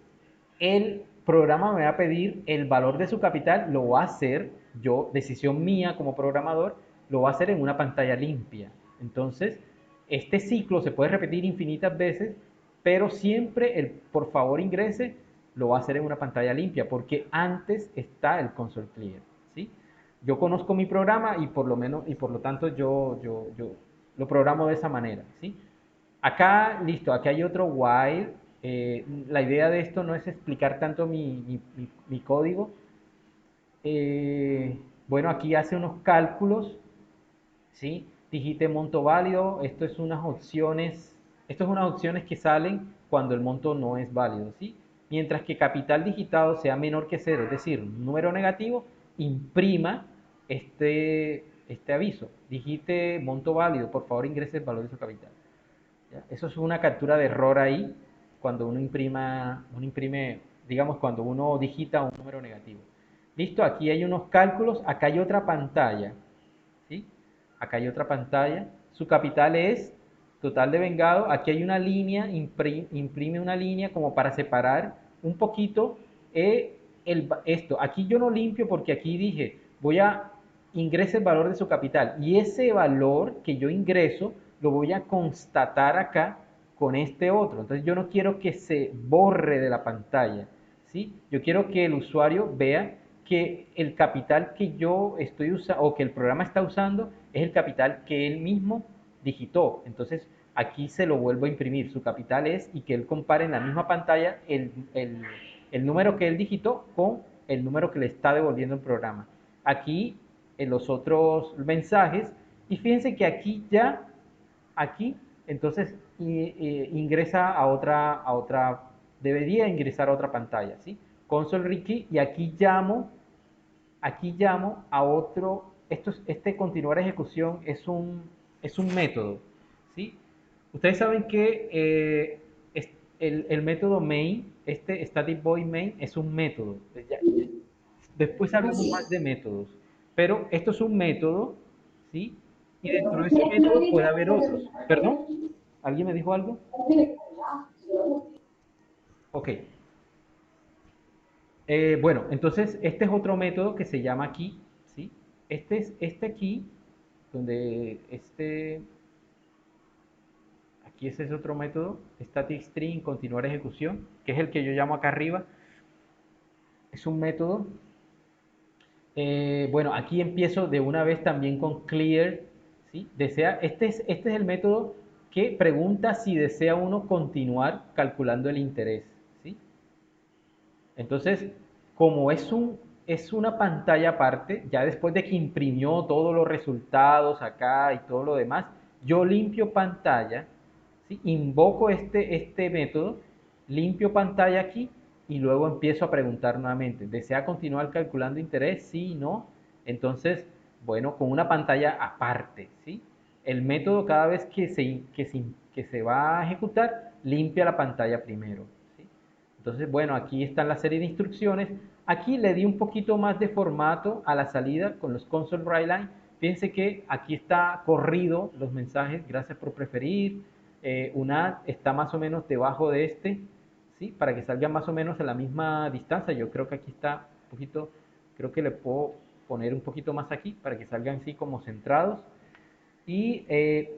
el programa me va a pedir el valor de su capital, lo va a hacer, yo, decisión mía como programador, lo va a hacer en una pantalla limpia. Entonces, este ciclo se puede repetir infinitas veces, pero siempre el por favor ingrese lo va a hacer en una pantalla limpia, porque antes está el console clear, ¿sí? Yo conozco mi programa y por lo menos, y por lo tanto yo lo programo de esa manera, ¿sí? Acá, listo, aquí hay otro while. La idea de esto no es explicar tanto mi código. Bueno, aquí hace unos cálculos, ¿sí? Digite monto válido. Esto es unas opciones que salen cuando el monto no es válido, ¿sí? Mientras que capital digitado sea menor que cero, es decir, un número negativo, imprima este aviso. Digite monto válido, por favor ingrese el valor de su capital. ¿Ya? Eso es una captura de error ahí. cuando uno imprime, digamos, cuando uno digita un número negativo. Listo, aquí hay unos cálculos, acá hay otra pantalla, ¿sí? Acá hay otra pantalla. Su capital es total de vengado. Aquí hay una línea, imprime una línea como para separar un poquito esto. Aquí yo no limpio porque aquí dije, voy a ingresar el valor de su capital. Y ese valor que yo ingreso lo voy a constatar acá con este otro. Entonces yo no quiero que se borre de la pantalla, ¿sí? Yo quiero que el usuario vea que el capital que yo estoy usando o que el programa está usando es el capital que él mismo digitó. Entonces aquí se lo vuelvo a imprimir. Su capital es y que él compare en la misma pantalla el número que él digitó con el número que le está devolviendo el programa. Aquí en los otros mensajes y fíjense que aquí entonces ingresa debería ingresar a otra pantalla, ¿sí? Console Ricky y aquí llamo a otro, este continuar ejecución es un método, ¿sí? Ustedes saben que el método main, este static void main, es un método. Después hablamos más de métodos, pero esto es un método, ¿sí? Y dentro de ese método puede haber otros. ¿Perdón? ¿Alguien me dijo algo? Ok. Bueno, entonces este es otro método que se llama aquí, ¿sí? Este aquí, donde aquí ese es otro método, static string, continuar ejecución, que es el que yo llamo acá arriba. Es un método. Bueno, aquí empiezo de una vez también con clear, ¿sí? Este es el método que pregunta si desea uno continuar calculando el interés, ¿sí? Entonces, como es una pantalla aparte, ya después de que imprimió todos los resultados acá y todo lo demás, yo limpio pantalla, ¿sí? Invoco este método, limpio pantalla aquí y luego empiezo a preguntar nuevamente, ¿desea continuar calculando interés? Sí, no. Entonces, bueno, con una pantalla aparte, ¿sí? El método cada vez que se va a ejecutar, limpia la pantalla primero, ¿sí? Entonces, bueno, aquí está la serie de instrucciones. Aquí le di un poquito más de formato a la salida con los console write line. Fíjense que aquí está corrido los mensajes, gracias por preferir. UNAD está más o menos debajo de ¿sí? Para que salga más o menos a la misma distancia. Yo creo que aquí está un poquito, creo que le puedo poner un poquito más aquí para que salgan así como centrados. Y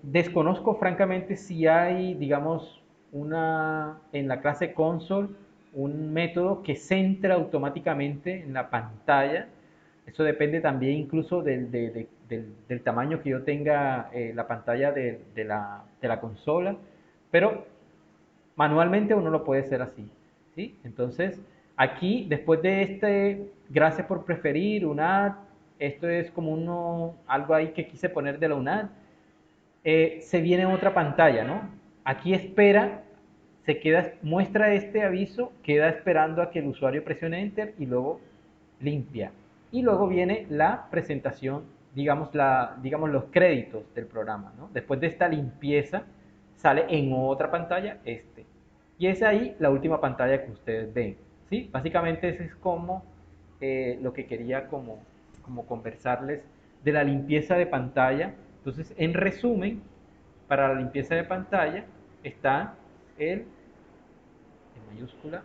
desconozco francamente si hay, digamos, en la clase console un método que centra automáticamente en la pantalla. Eso depende también incluso del tamaño que yo tenga la pantalla de la consola. Pero manualmente uno lo puede hacer así, ¿sí? Entonces, aquí, después de gracias por preferir, UNAD, esto es como algo ahí que quise poner de la UNAD, se viene otra pantalla, ¿no? Aquí espera, muestra este aviso, queda esperando a que el usuario presione Enter y luego limpia. Y luego viene la presentación, digamos los créditos del programa, ¿no? Después de esta limpieza, sale en otra pantalla este. Y es ahí la última pantalla que ustedes ven, ¿sí? Básicamente ese es como lo que quería como conversarles de la limpieza de pantalla. Entonces, en resumen, para la limpieza de pantalla está en mayúscula,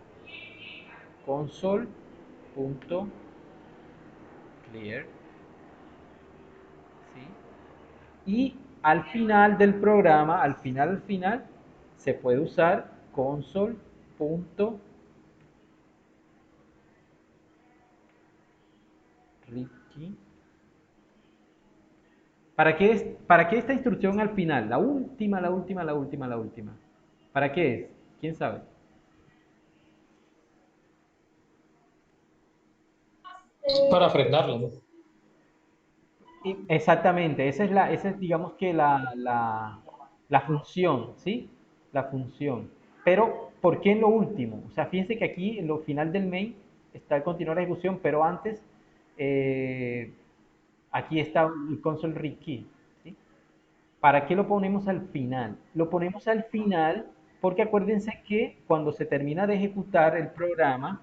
console.clear, ¿sí? Y al final del programa, al final, se puede usar console.readkey. ¿Para qué esta instrucción al final? La última, la última, la última, la última. ¿Para qué es? ¿Quién sabe? Para frenarlo, ¿no? Exactamente, esa es digamos que la función, ¿sí? La función. Pero, ¿por qué en lo último? O sea, fíjense que aquí en lo final del main está el continuar la ejecución, pero antes eh, aquí está el console read key, ¿sí? ¿Para qué lo ponemos al final? Lo ponemos al final porque acuérdense que cuando se termina de ejecutar el programa,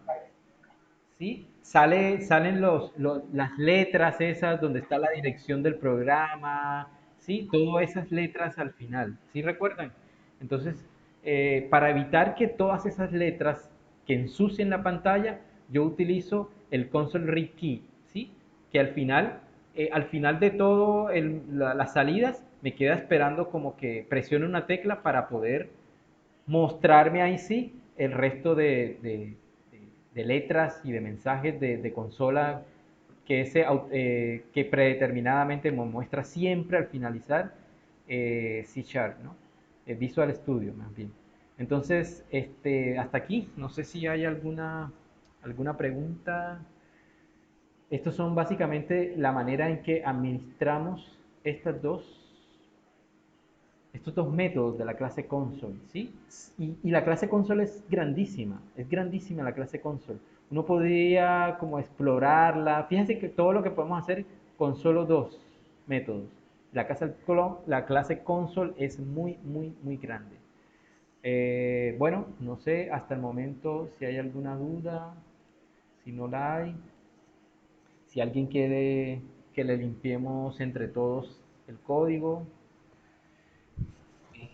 ¿sí? Salen las letras esas donde está la dirección del programa, ¿sí? Todas esas letras al final, ¿sí recuerdan? Entonces, para evitar que todas esas letras que ensucien la pantalla, yo utilizo el console read key, ¿sí? Que al final de todo las salidas, me queda esperando como que presione una tecla para poder mostrarme ahí sí el resto de letras y de mensajes de consola que predeterminadamente me muestra siempre al finalizar C Sharp, ¿no? Visual Studio, más bien. Entonces, hasta aquí. No sé si hay alguna pregunta. Estos son básicamente la manera en que administramos estos dos métodos de la clase console, ¿sí? Y la clase console es grandísima la clase console. Uno podría como explorarla. Fíjense que todo lo que podemos hacer con solo dos métodos. La clase console es muy, muy, muy grande. Bueno, no sé hasta el momento si hay alguna duda, si no la hay, si alguien quiere que le limpiemos entre todos el código.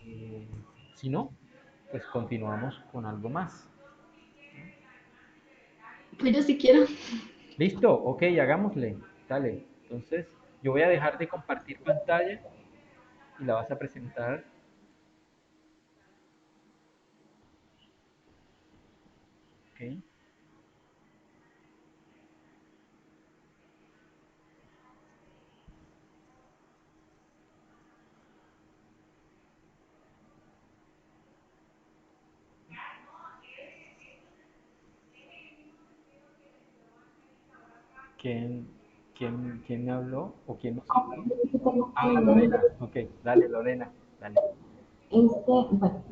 Eh, si no, pues continuamos con algo más. Pues yo sí quiero. ¿Listo? Ok, hagámosle. Dale. Entonces, yo voy a dejar de compartir pantalla y la vas a presentar. Ok. ¿Quién, quién me habló o quién nos habló? Ah, Lorena. Ok, dale, Lorena. Dale. Bueno,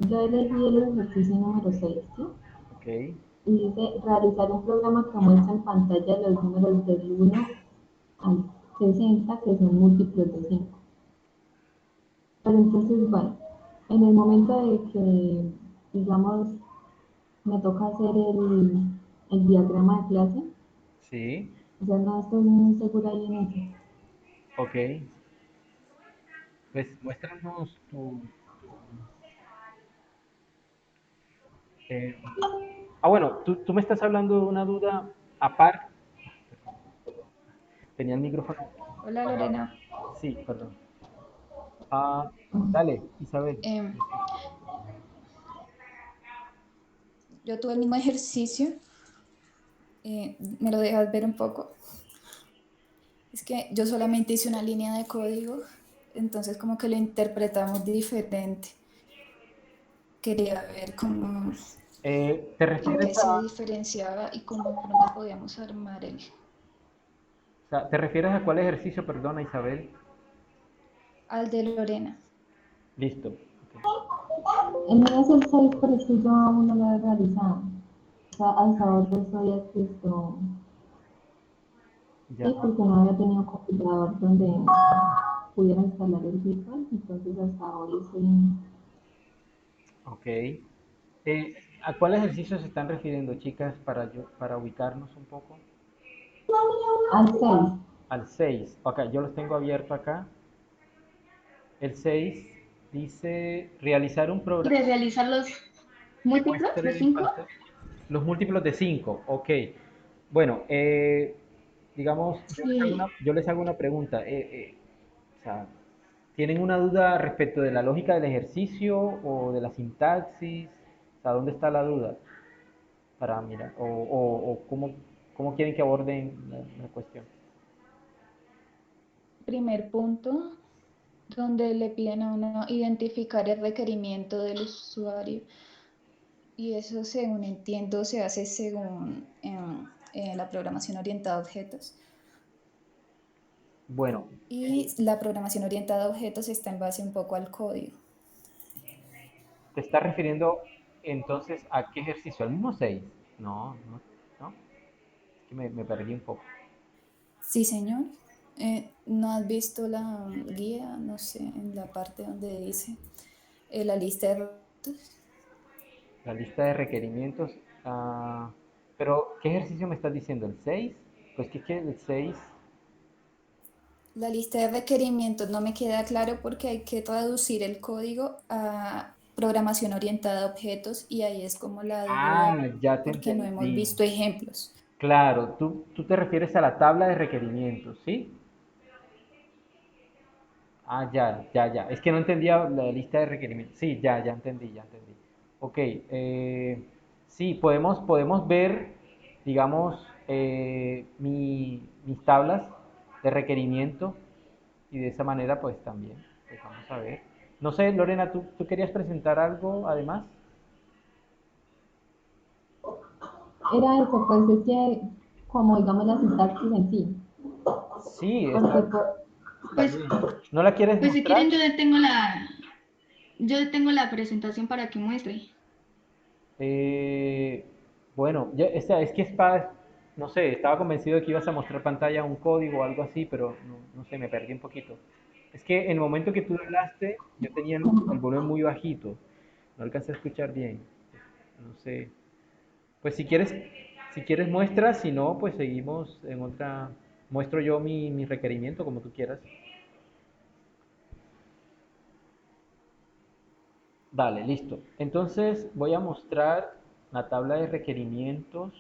yo elegí el ejercicio número 6, ¿sí? Ok. Y dice realizar un programa que muestra en pantalla los números del 1 al 60, que son múltiplos de 5. Pero entonces, bueno, en el momento de que, digamos, me toca hacer el diagrama de clase, Sí. o sea, no estoy muy segura ahí en eso. Ok. Pues muéstranos eh, bueno, tú me estás hablando de una duda aparte. Tenía el micrófono Hola apagado. Lorena. Sí, perdón. Ah, dale, Isabel. Em, yo tuve el mismo ejercicio. ¿Me lo dejas ver un poco? Es que yo solamente hice una línea de código, entonces como que lo interpretamos diferente. Quería ver ¿Te en qué refieres se a, diferenciaba y cómo de pronto podíamos armar o sea, ¿te refieres a cuál ejercicio, perdona, Isabel? al de Lorena. Listo. Ok. El mío es el 6, pero es que yo aún no lo he realizado. O sea, hasta ahora estoy esto, Ya, sí, porque no había tenido computador donde pudiera instalar el virtual, entonces hasta hoy estoy ok. ¿A cuál ejercicio se están refiriendo, chicas, para ubicarnos un poco? al 6. Al 6. Ok, yo los tengo abierto acá. El 6 dice realizar un programa De realizar los que múltiplos de muestre en 5. pantalla los múltiplos de 5. Ok. Bueno, digamos, Sí. yo les hago una pregunta. O sea, ¿tienen una duda respecto de la lógica del ejercicio o de la sintaxis? O sea, ¿dónde está la duda? Para mirar, o cómo quieren que aborden la cuestión. Primer punto, donde le piden a uno identificar el requerimiento del usuario. Y eso, según entiendo, se hace según la programación orientada a objetos. Bueno, Y la programación orientada a objetos está en base un poco al código. ¿te estás refiriendo entonces a qué ejercicio? ¿Al mismo 6? No, no, no. Es que me perdí un poco. Sí, señor. ¿No has visto la guía? No sé, en la parte donde dice la lista de objetos. La lista de requerimientos. Pero, ¿qué ejercicio me estás diciendo? ¿El 6? Pues que el 6. La lista de requerimientos no me queda claro porque hay que traducir el código a programación orientada a objetos y ahí es como la duda Ya te porque no hemos entendí. visto ejemplos. Claro, tú te refieres a la tabla de requerimientos, ¿sí? Ya. Es que no entendía la lista de requerimientos. Sí, ya entendí, ya entendí. Ok, sí, podemos ver, digamos, mis tablas de requerimiento y de esa manera, pues también, pues vamos a ver. No sé, Lorena, ¿tú querías presentar algo además? Era eso, pues es que, como digamos la sintaxis en sí, Sí, porque está Pues, bien. ¿No la quieres pues si mostrar? quieren yo detengo la presentación para que muestre. Eh, bueno, es que no sé, estaba convencido de que ibas a mostrar pantalla un código o algo así, pero no sé, me perdí un poquito. Es que en el momento que tú hablaste, yo tenía el volumen muy bajito, no alcancé a escuchar bien. No sé. Pues si quieres muestra, si no, pues seguimos en otra. Muestro yo mi requerimiento como tú quieras. Dale, listo. Entonces voy a mostrar la tabla de requerimientos.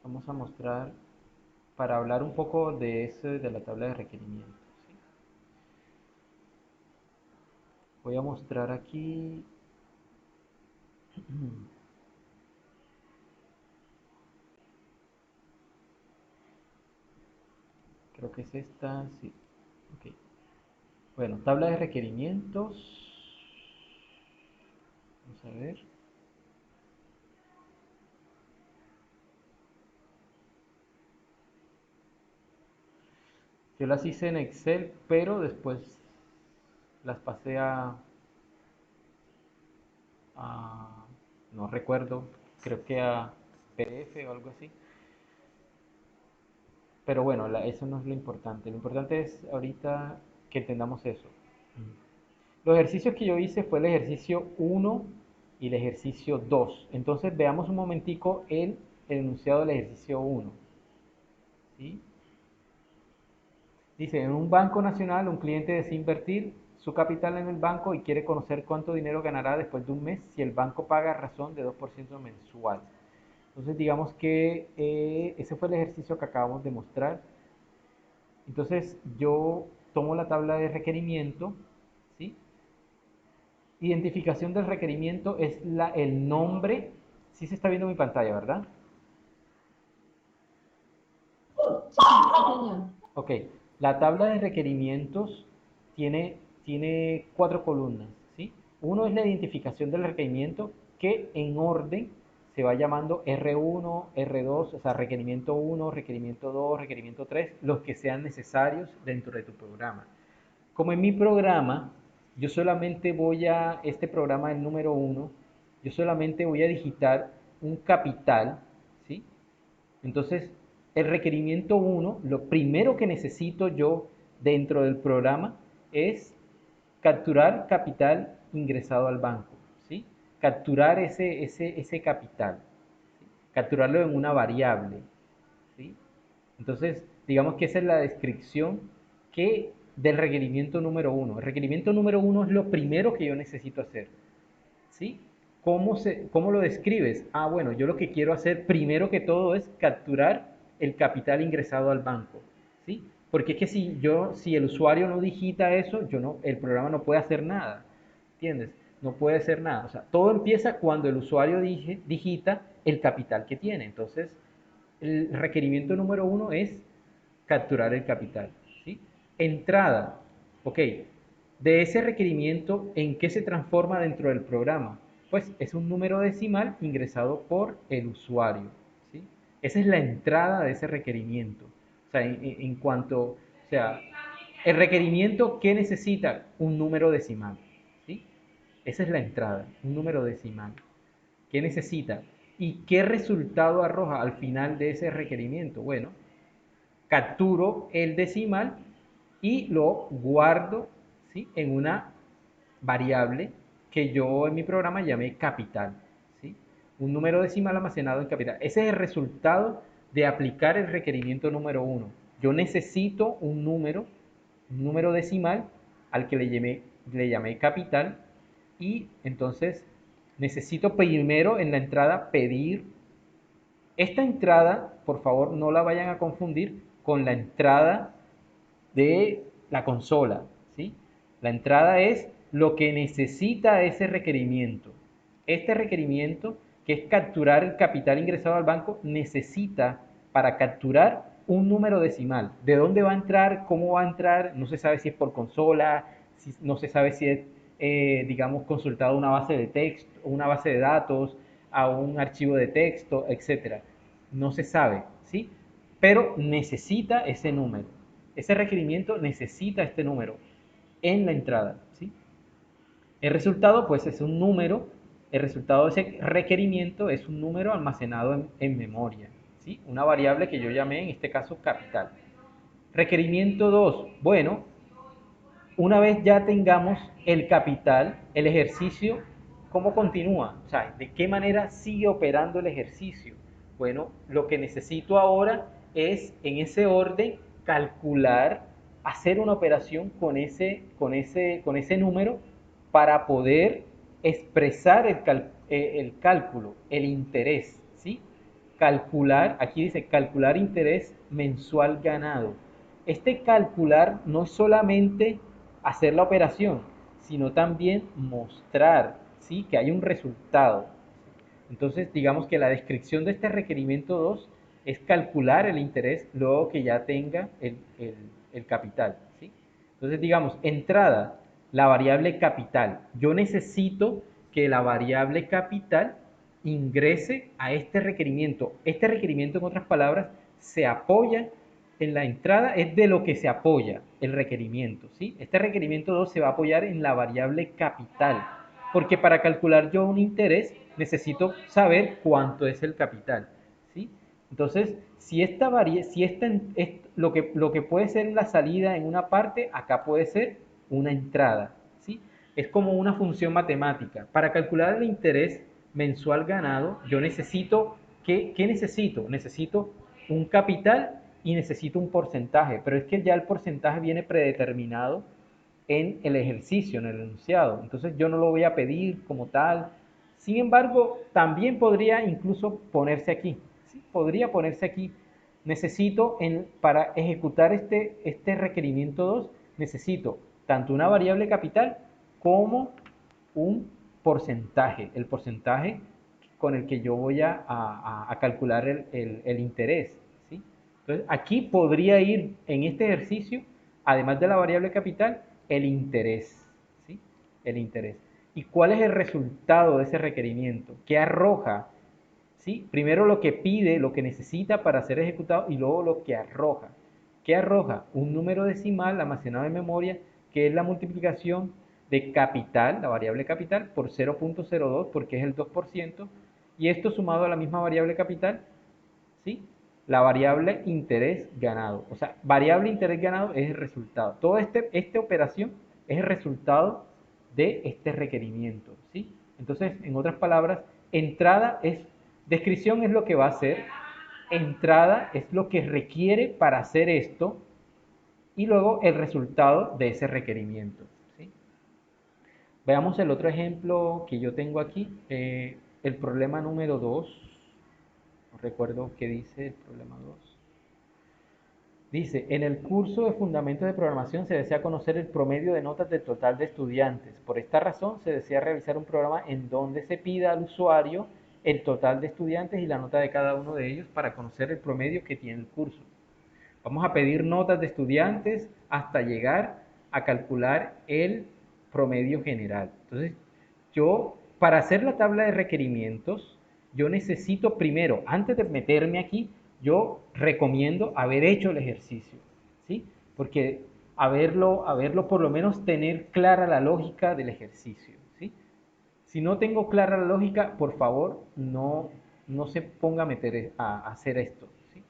Vamos a mostrar para hablar un poco de eso de la tabla de requerimientos. ¿Sí? Voy a mostrar aquí. Creo que es esta, sí. Ok. Bueno, tabla de requerimientos. Vamos a ver. Yo las hice en Excel, pero después las pasé a no recuerdo, creo que a PDF o algo así. Pero bueno, eso no es lo importante. Lo importante es ahorita que entendamos eso. Los ejercicios que yo hice fue el ejercicio 1 y el ejercicio 2. Entonces veamos un momentico el enunciado del ejercicio 1. ¿Sí? Dice, en un banco nacional un cliente desea invertir su capital en el banco y quiere conocer cuánto dinero ganará después de un mes si el banco paga a razón de 2% mensual. Entonces digamos que ese fue el ejercicio que acabamos de mostrar. Entonces yo tomo la tabla de requerimiento, ¿sí? Identificación del requerimiento es el nombre. Sí se está viendo mi pantalla, ¿verdad? sí, señor. Ok, la tabla de requerimientos tiene cuatro columnas, ¿sí? Uno es la identificación del requerimiento que en orden se va llamando R1, R2, o sea, requerimiento 1, requerimiento 2, requerimiento 3, los que sean necesarios dentro de tu programa. Como en mi programa, yo solamente este programa, el número 1, yo solamente voy a digitar un capital, ¿sí? Entonces, el requerimiento 1, lo primero que necesito yo dentro del programa es capturar capital ingresado al banco, ¿sí? Capturar ese capital, ¿sí? Capturarlo en una variable, ¿sí? Entonces, digamos que esa es la descripción del requerimiento número 1. El requerimiento número 1 es lo primero que yo necesito hacer, ¿sí? ¿Cómo lo describes? Bueno, yo lo que quiero hacer primero que todo es capturar el capital ingresado al banco, ¿sí? Porque es que si el usuario no digita eso, el programa no puede hacer nada, ¿entiendes? No puede hacer nada. O sea, todo empieza cuando el usuario digita el capital que tiene. Entonces, el requerimiento número 1 es capturar el capital, ¿sí? Entrada, ok. De ese requerimiento, ¿en qué se transforma dentro del programa? Pues es un número decimal ingresado por el usuario, ¿sí? Esa es la entrada de ese requerimiento. O sea, en cuanto, o sea, el requerimiento, ¿qué necesita? Un número decimal, ¿sí? Esa es la entrada, un número decimal. ¿Qué necesita? ¿Y qué resultado arroja al final de ese requerimiento? Bueno, capturo el decimal y lo guardo, ¿sí? en una variable que yo en mi programa llamé capital, ¿sí? Un número decimal almacenado en capital. Ese es el resultado de aplicar el requerimiento número 1. Yo necesito un número decimal al que le llamé capital, y entonces necesito primero en la entrada pedir. Esta entrada, por favor, no la vayan a confundir con la entrada de la consola, ¿sí? La entrada es lo que necesita ese requerimiento. Este requerimiento, que es capturar el capital ingresado al banco, necesita para capturar un número decimal. ¿De dónde va a entrar? ¿Cómo va a entrar? No se sabe si es por consola, no se sabe si es, digamos, consultado una base de texto, una base de datos, a un archivo de texto, etcétera. No se sabe, ¿sí? Pero necesita ese número. Ese requerimiento necesita este número en la entrada, ¿sí? El resultado, pues, es un número. El resultado de ese requerimiento es un número almacenado en memoria, ¿sí? Una variable que yo llamé, en este caso, capital. Requerimiento 2. Bueno, una vez ya tengamos el capital, el ejercicio, ¿cómo continúa? O sea, ¿de qué manera sigue operando el ejercicio? Bueno, lo que necesito ahora es, en ese orden, calcular, hacer una operación con ese número para poder expresar el cálculo, el interés, ¿sí? Calcular, aquí dice calcular interés mensual ganado. Este calcular no es solamente hacer la operación, sino también mostrar, ¿sí?, que hay un resultado. Entonces, digamos que la descripción de este requerimiento 2 es calcular el interés luego que ya tenga el capital, ¿sí? Entonces, digamos, entrada, la variable capital. Yo necesito que la variable capital ingrese a este requerimiento. Este requerimiento, en otras palabras, se apoya en la entrada, es de lo que se apoya el requerimiento, ¿sí? Este requerimiento 2 se va a apoyar en la variable capital, porque para calcular yo un interés necesito saber cuánto es el capital, ¿sí? Entonces, si lo que puede ser la salida en una parte, acá puede ser una entrada, ¿sí? Es como una función matemática. Para calcular el interés mensual ganado, yo necesito, ¿qué necesito? Necesito un capital y necesito un porcentaje, pero es que ya el porcentaje viene predeterminado en el ejercicio, en el enunciado. Entonces yo no lo voy a pedir como tal. Sin embargo, también podría incluso ponerse aquí. ¿Sí? Podría ponerse aquí. Necesito, para ejecutar este requerimiento 2, necesito tanto una variable capital como un porcentaje. El porcentaje con el que yo voy a calcular el interés, ¿sí? Entonces, aquí podría ir en este ejercicio, además de la variable capital, el interés, ¿sí? El interés. ¿Y cuál es el resultado de ese requerimiento? ¿Qué arroja? ¿Sí? Primero lo que pide, lo que necesita para ser ejecutado, y luego lo que arroja. ¿Qué arroja? Un número decimal almacenado en memoria, que es la multiplicación de capital, la variable capital, por 0.02, porque es el 2%, y esto sumado a la misma variable capital, ¿sí?, la variable interés ganado. O sea, variable interés ganado es el resultado. Toda esta operación es el resultado de este requerimiento, ¿sí? Entonces, en otras palabras, descripción es lo que va a hacer, entrada es lo que requiere para hacer esto, y luego el resultado de ese requerimiento, ¿sí? Veamos el otro ejemplo que yo tengo aquí, el problema número 2. No recuerdo qué dice el problema 2. Dice, en el curso de Fundamentos de Programación se desea conocer el promedio de notas del total de estudiantes. Por esta razón, se desea realizar un programa en donde se pida al usuario el total de estudiantes y la nota de cada uno de ellos para conocer el promedio que tiene el curso. Vamos a pedir notas de estudiantes hasta llegar a calcular el promedio general. Entonces, para hacer la tabla de requerimientos, yo necesito primero, antes de meterme aquí, yo recomiendo haber hecho el ejercicio, ¿sí? Porque haberlo por lo menos tener clara la lógica del ejercicio, ¿sí? Si no tengo clara la lógica, por favor, no se ponga a hacer esto, ¿sí?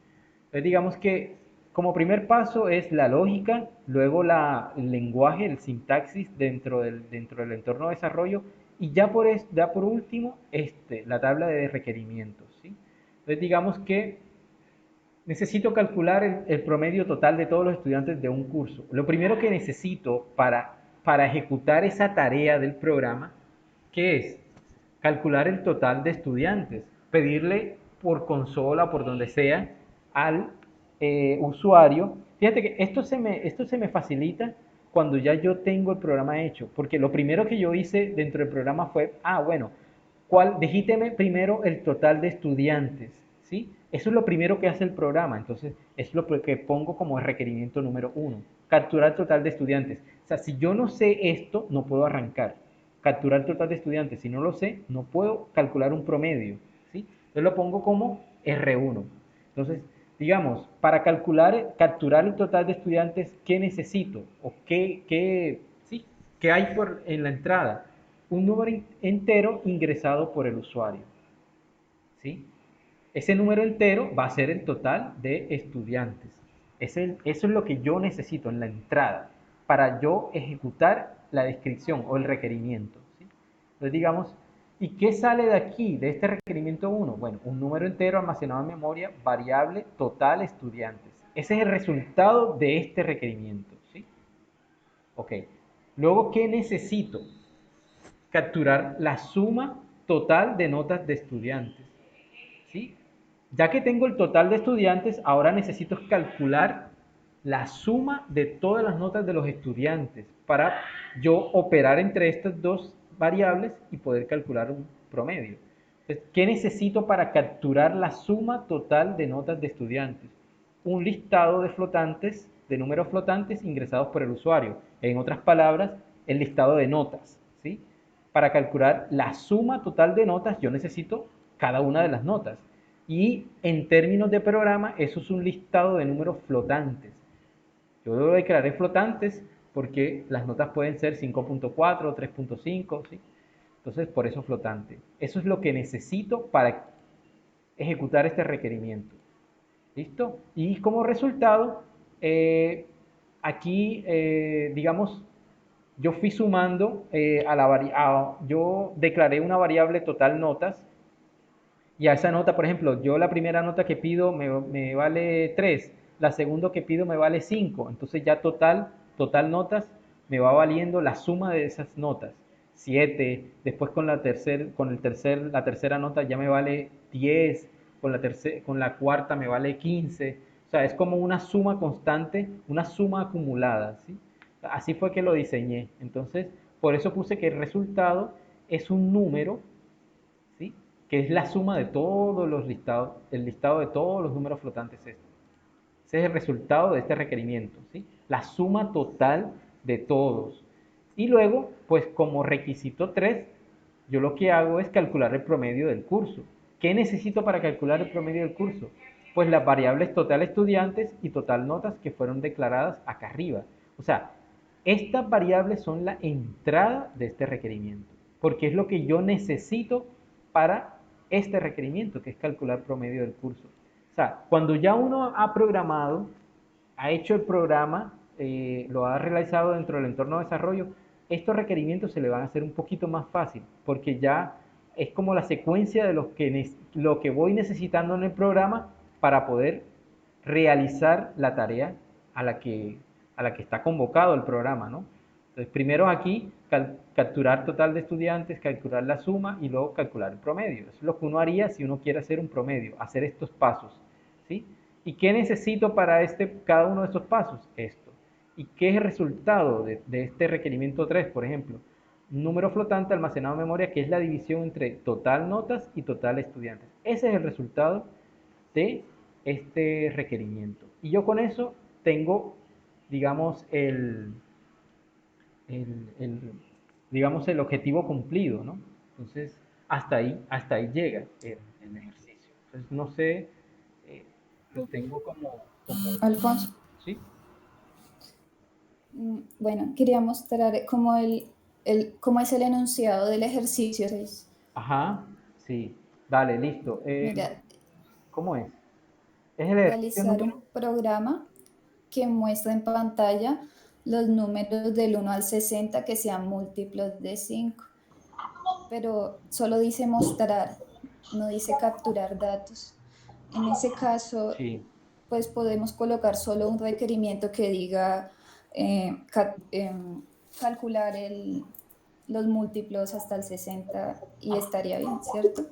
Entonces, digamos que como primer paso es la lógica, luego el lenguaje, el sintaxis dentro del entorno de desarrollo y ya por último la tabla de requerimientos, ¿sí? Entonces digamos que necesito calcular el promedio total de todos los estudiantes de un curso. Lo primero que necesito para ejecutar esa tarea del programa, ¿qué es? Calcular el total de estudiantes, pedirle por consola, por donde sea, al usuario. Fíjate que esto se me facilita cuando ya yo tengo el programa hecho, porque lo primero que yo hice dentro del programa fue, bueno, digíteme primero el total de estudiantes, ¿sí? Eso es lo primero que hace el programa, entonces es lo que pongo como requerimiento número 1, capturar el total de estudiantes. O sea, si yo no sé esto, no puedo arrancar. Capturar el total de estudiantes, si no lo sé, no puedo calcular un promedio, ¿sí? Entonces lo pongo como R1. Entonces, digamos, para capturar el total de estudiantes, ¿qué necesito? ¿O sí, qué hay en la entrada? Un número entero ingresado por el usuario, ¿sí? Ese número entero va a ser el total de estudiantes. Eso es lo que yo necesito en la entrada para yo ejecutar la descripción o el requerimiento, ¿sí? Entonces digamos, ¿y qué sale de aquí, de este requerimiento 1? Bueno, un número entero almacenado en memoria, variable total estudiantes. Ese es el resultado de este requerimiento, ¿sí? Ok. Luego, ¿qué necesito? Capturar la suma total de notas de estudiantes, ¿sí? Ya que tengo el total de estudiantes, ahora necesito calcular la suma de todas las notas de los estudiantes para yo operar entre estas dos variables y poder calcular un promedio. Entonces, ¿qué necesito para capturar la suma total de notas de estudiantes? Un listado de flotantes, de números flotantes ingresados por el usuario. En otras palabras, el listado de notas, ¿sí? Para calcular la suma total de notas, yo necesito cada una de las notas. Y en términos de programa, eso es un listado de números flotantes. Yo lo declaré flotantes porque las notas pueden ser 5.4 o 3.5, ¿sí? Entonces, por eso flotante. Eso es lo que necesito para ejecutar este requerimiento. ¿Listo? Y como resultado, aquí, digamos, yo fui sumando yo declaré una variable total notas y a esa nota, por ejemplo, yo la primera nota que pido me vale 3, la segunda que pido me vale 5, entonces ya total notas me va valiendo la suma de esas notas, 7, después la tercera nota ya me vale 10, con la cuarta me vale 15, o sea, es como una suma constante, una suma acumulada, ¿sí? Así fue que lo diseñé, entonces por eso puse que el resultado es un número, ¿sí? Que es la suma de todos los listados, el listado de todos los números flotantes. Ese es el resultado de este requerimiento, ¿sí? La suma total de todos. Y luego, pues como requisito 3, yo lo que hago es calcular el promedio del curso. ¿Qué necesito para calcular el promedio del curso? Pues las variables total estudiantes y total notas que fueron declaradas acá arriba. O sea, estas variables son la entrada de este requerimiento, porque es lo que yo necesito para este requerimiento, que es calcular promedio del curso. O sea, cuando ya uno ha programado, ha hecho el programa, lo ha realizado dentro del entorno de desarrollo, estos requerimientos se le van a hacer un poquito más fácil, porque ya es como la secuencia de lo que voy necesitando en el programa para poder realizar la tarea a la que, a la que está convocado el programa, ¿no? Entonces, primero aquí, capturar total de estudiantes, calcular la suma y luego calcular el promedio. Eso es lo que uno haría si uno quiere hacer un promedio, hacer estos pasos, ¿sí? ¿Y qué necesito para cada uno de estos pasos? Esto. ¿Y qué es el resultado de este requerimiento 3, por ejemplo? Un número flotante almacenado en memoria, que es la división entre total notas y total estudiantes. Ese es el resultado de este requerimiento. Y yo con eso tengo, digamos, digamos, el objetivo cumplido, ¿no? Entonces, hasta ahí llega el ejercicio. Entonces, no sé, lo tengo Alfonso, ¿sí? bueno, quería mostrar cómo es el enunciado del ejercicio 6. Ajá, sí. Dale, listo. Mira, ¿Cómo es? Es el ejercicio realizar número... un programa que muestre en pantalla los números del 1 al 60 que sean múltiplos de 5, pero solo dice mostrar, no dice capturar datos. En ese caso, Sí. pues podemos colocar solo un requerimiento que diga calcular los múltiplos hasta el 60 y estaría bien, ¿cierto?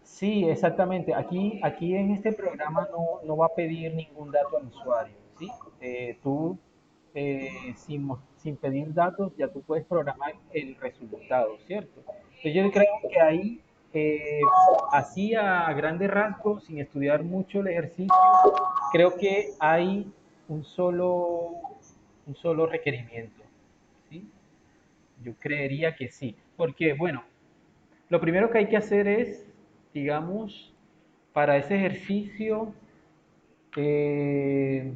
Sí, exactamente. Aquí en este programa no va a pedir ningún dato al usuario, ¿sí? Tú, sin pedir datos, ya tú puedes programar el resultado, ¿cierto? Entonces yo creo que ahí, así a grandes rasgos, sin estudiar mucho el ejercicio, creo que hay un solo, un solo requerimiento, ¿sí? Yo creería que sí, porque, bueno, lo primero que hay que hacer es, digamos, para ese ejercicio, eh,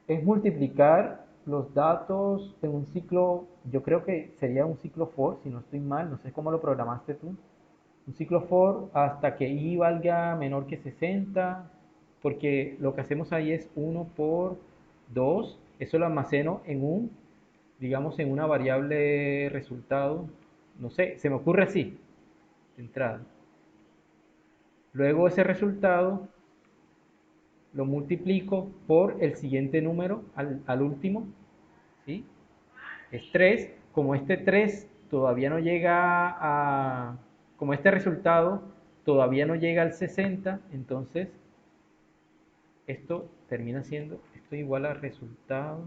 es multiplicar los datos en un ciclo, yo creo que sería un ciclo for, si no estoy mal, no sé cómo lo programaste tú, un ciclo for hasta que i valga menor que 60, porque lo que hacemos ahí es 1 por 2, eso lo almaceno en un, digamos, en una variable resultado, no sé, se me ocurre así, de entrada. Luego ese resultado lo multiplico por el siguiente número al último, ¿sí? Es 3. Como este 3 todavía no llega a... Como este resultado todavía no llega al 60, entonces esto termina siendo, esto igual a resultado,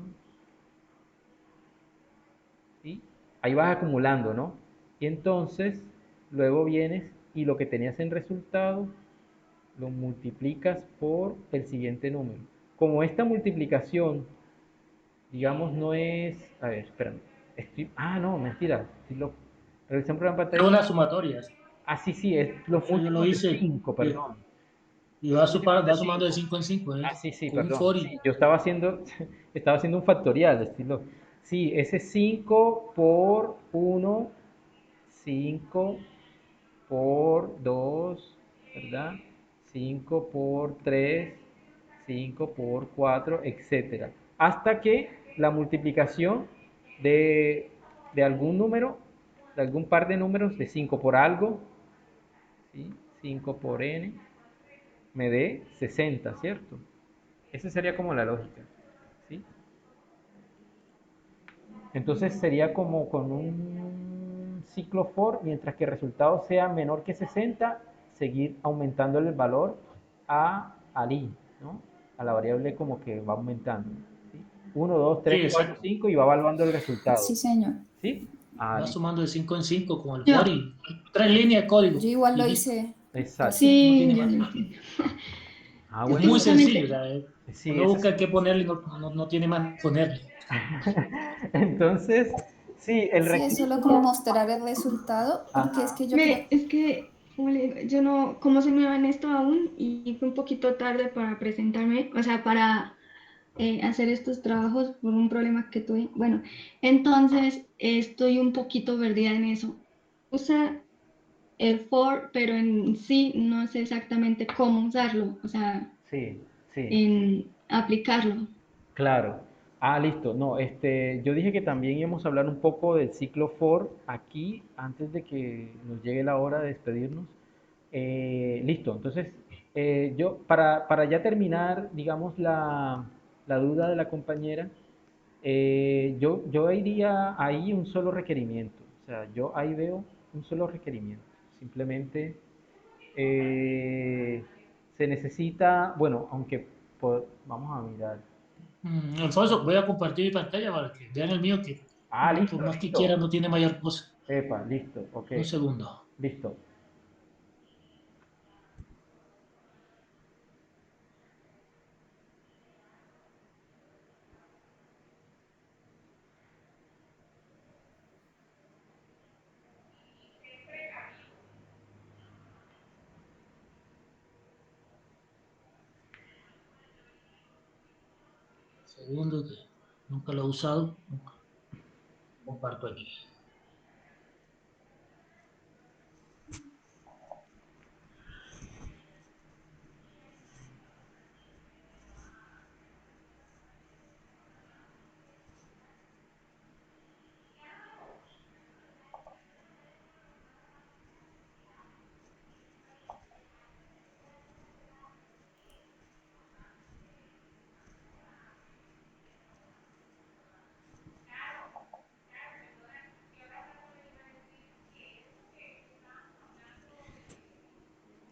¿sí? Ahí vas acumulando, ¿no? Y entonces luego vienes y lo que tenías en resultado lo multiplicas por el siguiente número. Como esta multiplicación, digamos, no es... A ver, espérame. No, mentira. Estoy loco. Realizar un programa de Es pantalla. una sumatoria. Ah, sí, sí, es los Eso yo lo múltiplos de hice 5, y, perdón. y Los múltiplos de va sumando de 5. 5 en 5, Ah, sí, sí, con un perdón. for Sí, yo estaba haciendo, estaba haciendo un factorial, estilo. Sí, ese 5 por 1, 5 por 2, ¿verdad? 5 por 3, 5 por 4, etcétera. Hasta que la multiplicación de, de algún número, de algún par de números, de 5 por algo, ¿sí? 5 por n, me dé 60, ¿cierto? Esa sería como la lógica, ¿sí? Entonces sería como con un ciclo for, mientras que el resultado sea menor que 60, seguir aumentando el valor al i, ¿no? A la variable como que va aumentando, ¿sí? 1, 2, Sí, 3, 4, exacto. 5 y va evaluando el resultado, Sí, señor. ¿sí? Va Listo. sumando de 5 en 5 con el Yo, for y 3 líneas de código Yo igual y lo listo. hice Exacto. así. No sí, tiene yo más. lo entiendo. Es Sí, Bueno, muy sencillo. O justamente. sea, sí, uno ese busca qué es... ponerle y no tiene más que ponerle. Entonces, sí, el Sí, es solo como requisito... mostrar el resultado, porque es Ajá. que yo creo, Mire, es que, como le digo, yo no, como se me va en esto aún y fue un poquito tarde para presentarme, o sea, para hacer estos trabajos por un problema que tuve. Bueno, entonces estoy un poquito perdida en eso. Usa el for, pero en sí no sé exactamente cómo usarlo, o sea, Sí, sí. en aplicarlo. Claro. Listo. No, yo dije que también íbamos a hablar un poco del ciclo for aquí antes de que nos llegue la hora de despedirnos. Listo. Entonces, para ya terminar, digamos, la duda de la compañera, yo iría ahí un solo requerimiento. O sea, yo ahí veo un solo requerimiento. Simplemente eh, se necesita, bueno, aunque vamos a mirar. Alfonso, voy a compartir mi pantalla para que vean el mío, que por Listo, más que listo. quiera no tiene mayor cosa. Epa, listo, ok. Un segundo. Listo. Segundo, que nunca lo he usado. Nunca. Comparto aquí.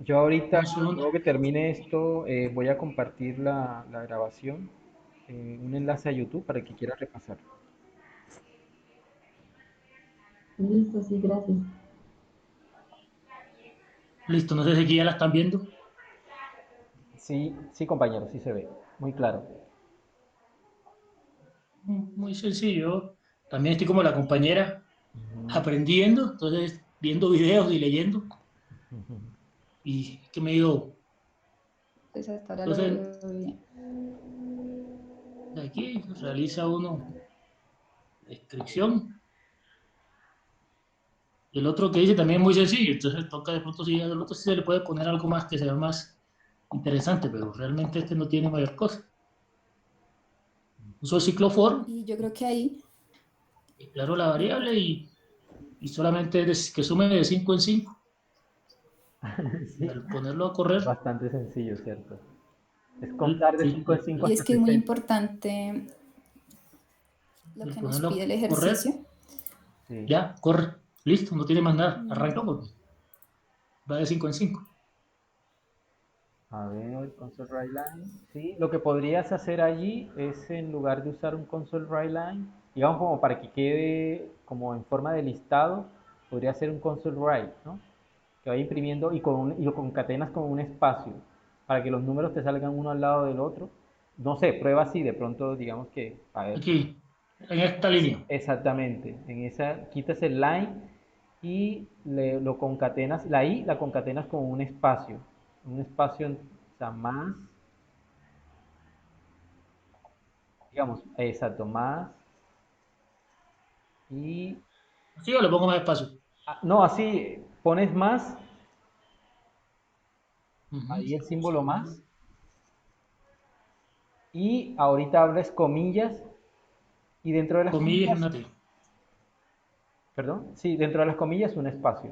Yo ahorita, Un segundo. luego que termine esto, voy a compartir la grabación, un enlace a YouTube para que quiera repasar. Listo, sí, gracias. Listo, no sé si aquí ya la están viendo. Sí, sí, compañero, sí se ve, muy claro. Muy sencillo. También estoy como la compañera Ujú, aprendiendo, entonces viendo videos y leyendo. ujú. Y que me digo, Pues hasta ahora lo entonces veo bien. de aquí realiza uno descripción. Y el otro que dice también es muy sencillo, entonces toca de pronto si al otro sí se le puede poner algo más que sea más interesante, pero realmente este no tiene mayor cosa. Uso el ciclo for, Y yo creo que ahí, declaro la variable y solamente que sume de 5 en 5. Y Sí, al ponerlo a es correr, bastante sencillo, ¿cierto? Es contar de sí, 5 en 5 y es hasta que es muy 60. importante lo al que nos ponerlo pide el a correr, ejercicio. Sí. ya, corre, listo, no tiene más nada, arranca Mm, porque va de 5 en 5. A ver, console write line. Sí, lo que podrías hacer allí es en lugar de usar un console write line, digamos como para que quede como en forma de listado, podría ser un console write, ¿no? Que vaya imprimiendo y lo concatenas con un espacio para que los números te salgan uno al lado del otro. No sé, prueba así, de pronto digamos que, a ver, Aquí, en esta línea. exactamente, en esa quitas el line y lo concatenas, la i la concatenas con un espacio, o sea, más, digamos, exacto, más y, Así o le pongo más espacio. no, así pones más, Ujú. ahí el Un símbolo segundo. más, y ahorita abres comillas y dentro de las Comillas, comillas, una T. perdón, sí, dentro de las comillas un espacio,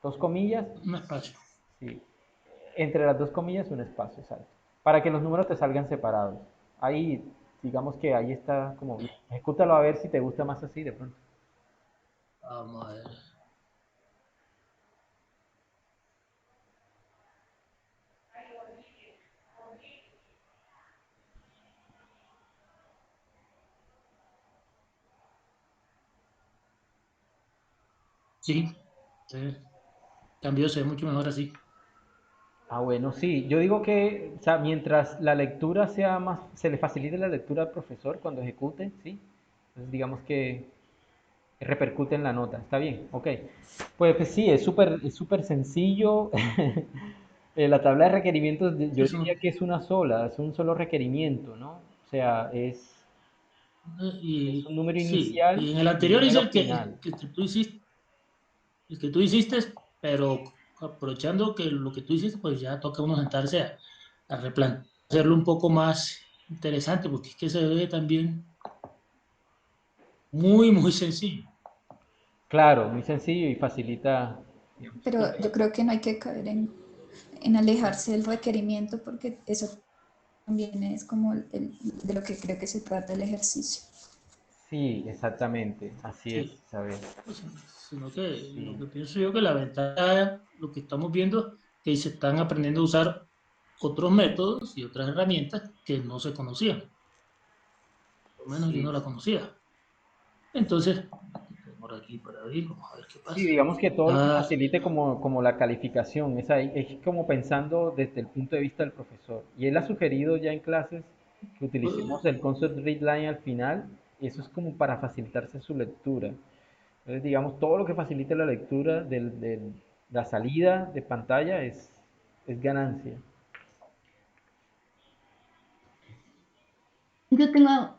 dos comillas, Un espacio. sí, entre las dos comillas un espacio, exacto, para que los números te salgan separados. Ahí, digamos que ahí está como bien. Ejecútalo a ver si te gusta más así de pronto. Vamos a ver. Sí, sí. Cambio se ve mucho mejor así. Ah, bueno, sí, yo digo que, o sea, mientras la lectura sea más, se le facilite la lectura al profesor cuando ejecute, ¿sí? Entonces digamos que repercute en la nota, está bien, ok. Pues sí, es súper sencillo. La tabla de requerimientos, Sí, yo eso. diría que es una sola, es un solo requerimiento, ¿no? O sea, es un Y número sí, inicial y en el y un anterior hice número el que, final. el que tú hiciste, pero aprovechando que lo que tú hiciste, pues ya toca uno sentarse a replantear, hacerlo un poco más interesante, porque es que se ve también muy, muy sencillo. Claro, muy sencillo y facilita, digamos que... pero yo creo que no hay que caer en alejarse del requerimiento porque eso también es como de lo que creo que se trata el ejercicio. Sí, exactamente, así es, Sí, Isabel. pues, sino que lo Sí, que pienso yo que la ventaja, lo que estamos viendo, que se están aprendiendo a usar otros métodos y otras herramientas que no se conocían. Por lo menos yo sí, no la conocía. Entonces, por aquí para abrir, vamos a ver qué sí, pasa. digamos que todo lo que Ah, facilite como la calificación, es como pensando desde el punto de vista del profesor. Y él ha sugerido ya en clases que utilicemos el concept read line al final, y eso es como para facilitarse su lectura. Entonces, digamos, todo lo que facilite la lectura de la salida de pantalla es ganancia. Yo tengo,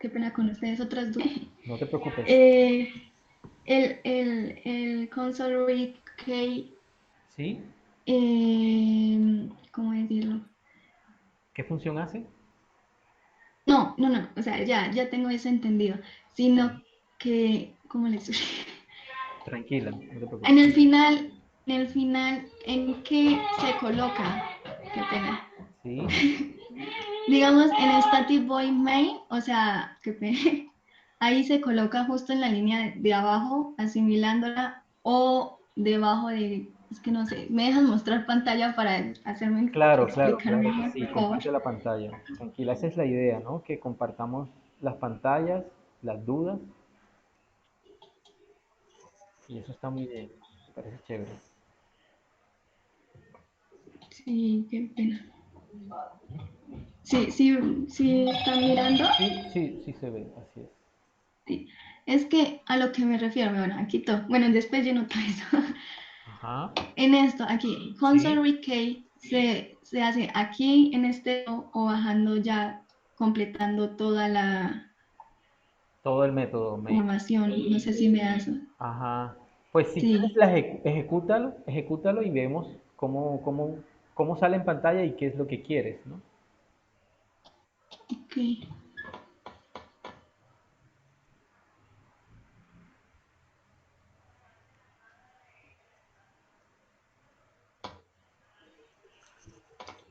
qué pena con ustedes, otras dudas. No te preocupes. Eh, el console read key, ¿Sí? ¿cómo decirlo? ¿Qué función hace? No, no, no, o sea, ya tengo eso entendido, sino que, ¿cómo les Tranquila, no te En preocupes. el final, ¿en qué se coloca? Qué pena. ¿Sí? Digamos, en Static Void Main, o sea, qué pena. Ahí se coloca justo en la línea de abajo, asimilándola, o debajo es que no sé, ¿me dejas mostrar pantalla para hacerme Claro, claro, explicar claro que mejor, sí. por favor? Comparte la pantalla. Tranquila, esa es la idea, ¿no? Que compartamos las pantallas, las dudas, y eso está muy bien. Me parece chévere. Sí, qué pena. Sí, sí, sí, están mirando. Sí, sí, sí se ve, así es. Sí. Es que a lo que me refiero, bueno, aquí todo. Bueno, después yo noto eso. Ajá, En esto, aquí, console sí, recade se hace aquí en este o bajando ya, completando toda la todo el método main. información. No sé si me das. Ajá. Pues si quieres, Sí, ejecútalo, ejecútalo y vemos cómo sale en pantalla y qué es lo que quieres, ¿no? ok.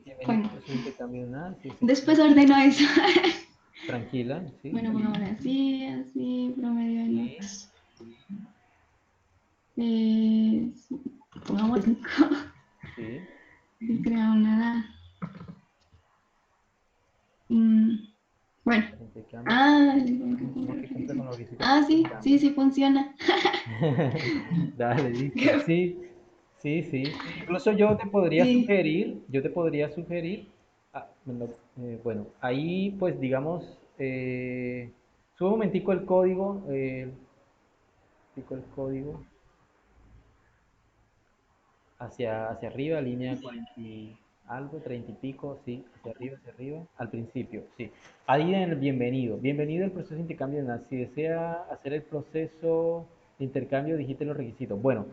Bienvenido Bueno, al proceso de intercambio de análisis. después ordeno eso. Tranquila, sí. Bueno, pongámoslo así, así, promedio de Sí, notas. Sí, pongamos 5. sí. Y crea una. Mm, bueno. Intercambio. Ah, Uno que cumple con los requisitos de sí, sí, intercambio. sí funciona. Dale, listo. Sí, sí, sí. Incluso Sí, yo te podría sugerir, bueno, ahí pues digamos, sube un momentico el código, pico el código hacia arriba, línea 40 y algo, 30 y pico, sí, hacia arriba, al principio, sí. Ahí en el bienvenido. Bienvenido al proceso de intercambio de datos. Si desea hacer el proceso de intercambio, digite los requisitos. Bueno,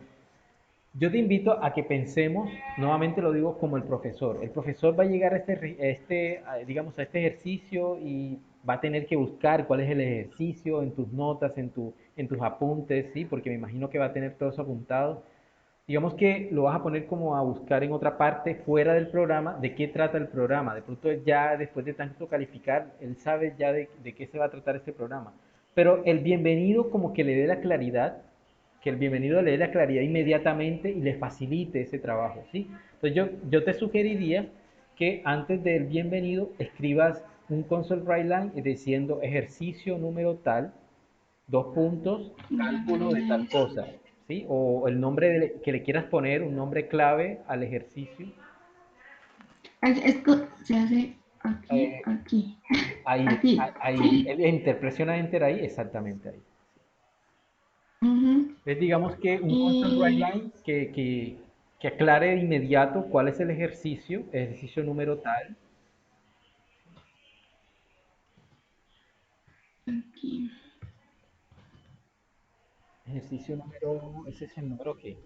yo te invito a que pensemos, nuevamente lo digo como el profesor. El profesor va a llegar digamos, a este ejercicio y va a tener que buscar cuál es el ejercicio en tus notas, en tus apuntes, ¿sí? Porque me imagino que va a tener todo eso apuntado. Digamos que lo vas a poner como a buscar en otra parte fuera del programa de qué trata el programa. De pronto ya después de tanto calificar, él sabe ya de qué se va a tratar este programa. Pero el bienvenido como que le dé la claridad, que el bienvenido le dé la claridad inmediatamente y le facilite ese trabajo, ¿sí? Entonces yo te sugeriría que antes del bienvenido escribas un console write line diciendo ejercicio número tal, dos puntos, cálculo de tal cosa, ¿sí? O el nombre que le quieras poner, un nombre clave al ejercicio. esto se hace aquí, Eh, aquí, ahí, aquí. enter, presiona enter ahí, exactamente ahí. Ujú. Entonces digamos que un console write Y line que aclare de inmediato cuál es el ejercicio número tal, aquí. ese es el número que,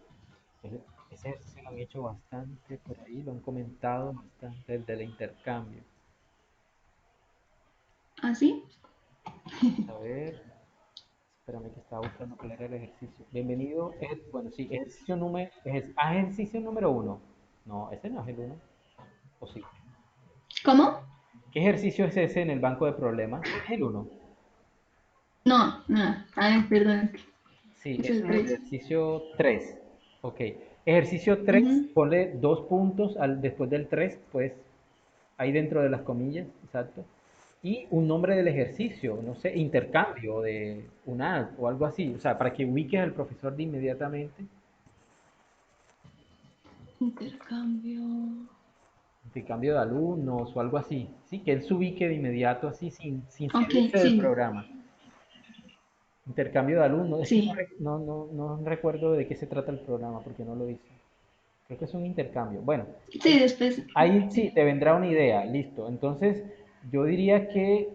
ese ejercicio lo han hecho bastante por ahí, lo han comentado bastante, el del intercambio. Así. Vamos a ver. Espérame que estaba buscando cuál era el ejercicio. Bienvenido. Bueno, sí, ejercicio número uno. No, ese no es el uno. ¿O sí? ¿Cómo? ¿Qué ejercicio es ese en el banco de problemas? Es el uno. No, no. Ay, perdón. Sí, Es ese el es el 3. ejercicio 3. Ok. Ejercicio 3, ponle dos puntos después del 3, pues ahí dentro de las comillas, exacto. Y un nombre del ejercicio, no sé, intercambio de una o algo así, o sea, para que ubiques al profesor de inmediatamente. Intercambio. Intercambio de alumnos o algo así, ¿sí? Que él se ubique de inmediato así sin Ok, salirse del sí, programa. Intercambio de alumnos, es que sí. no recuerdo de qué se trata el programa porque no lo hice. Creo que es un intercambio. Bueno, Sí, después. ahí sí Sí. te vendrá una idea, listo. Entonces, yo diría que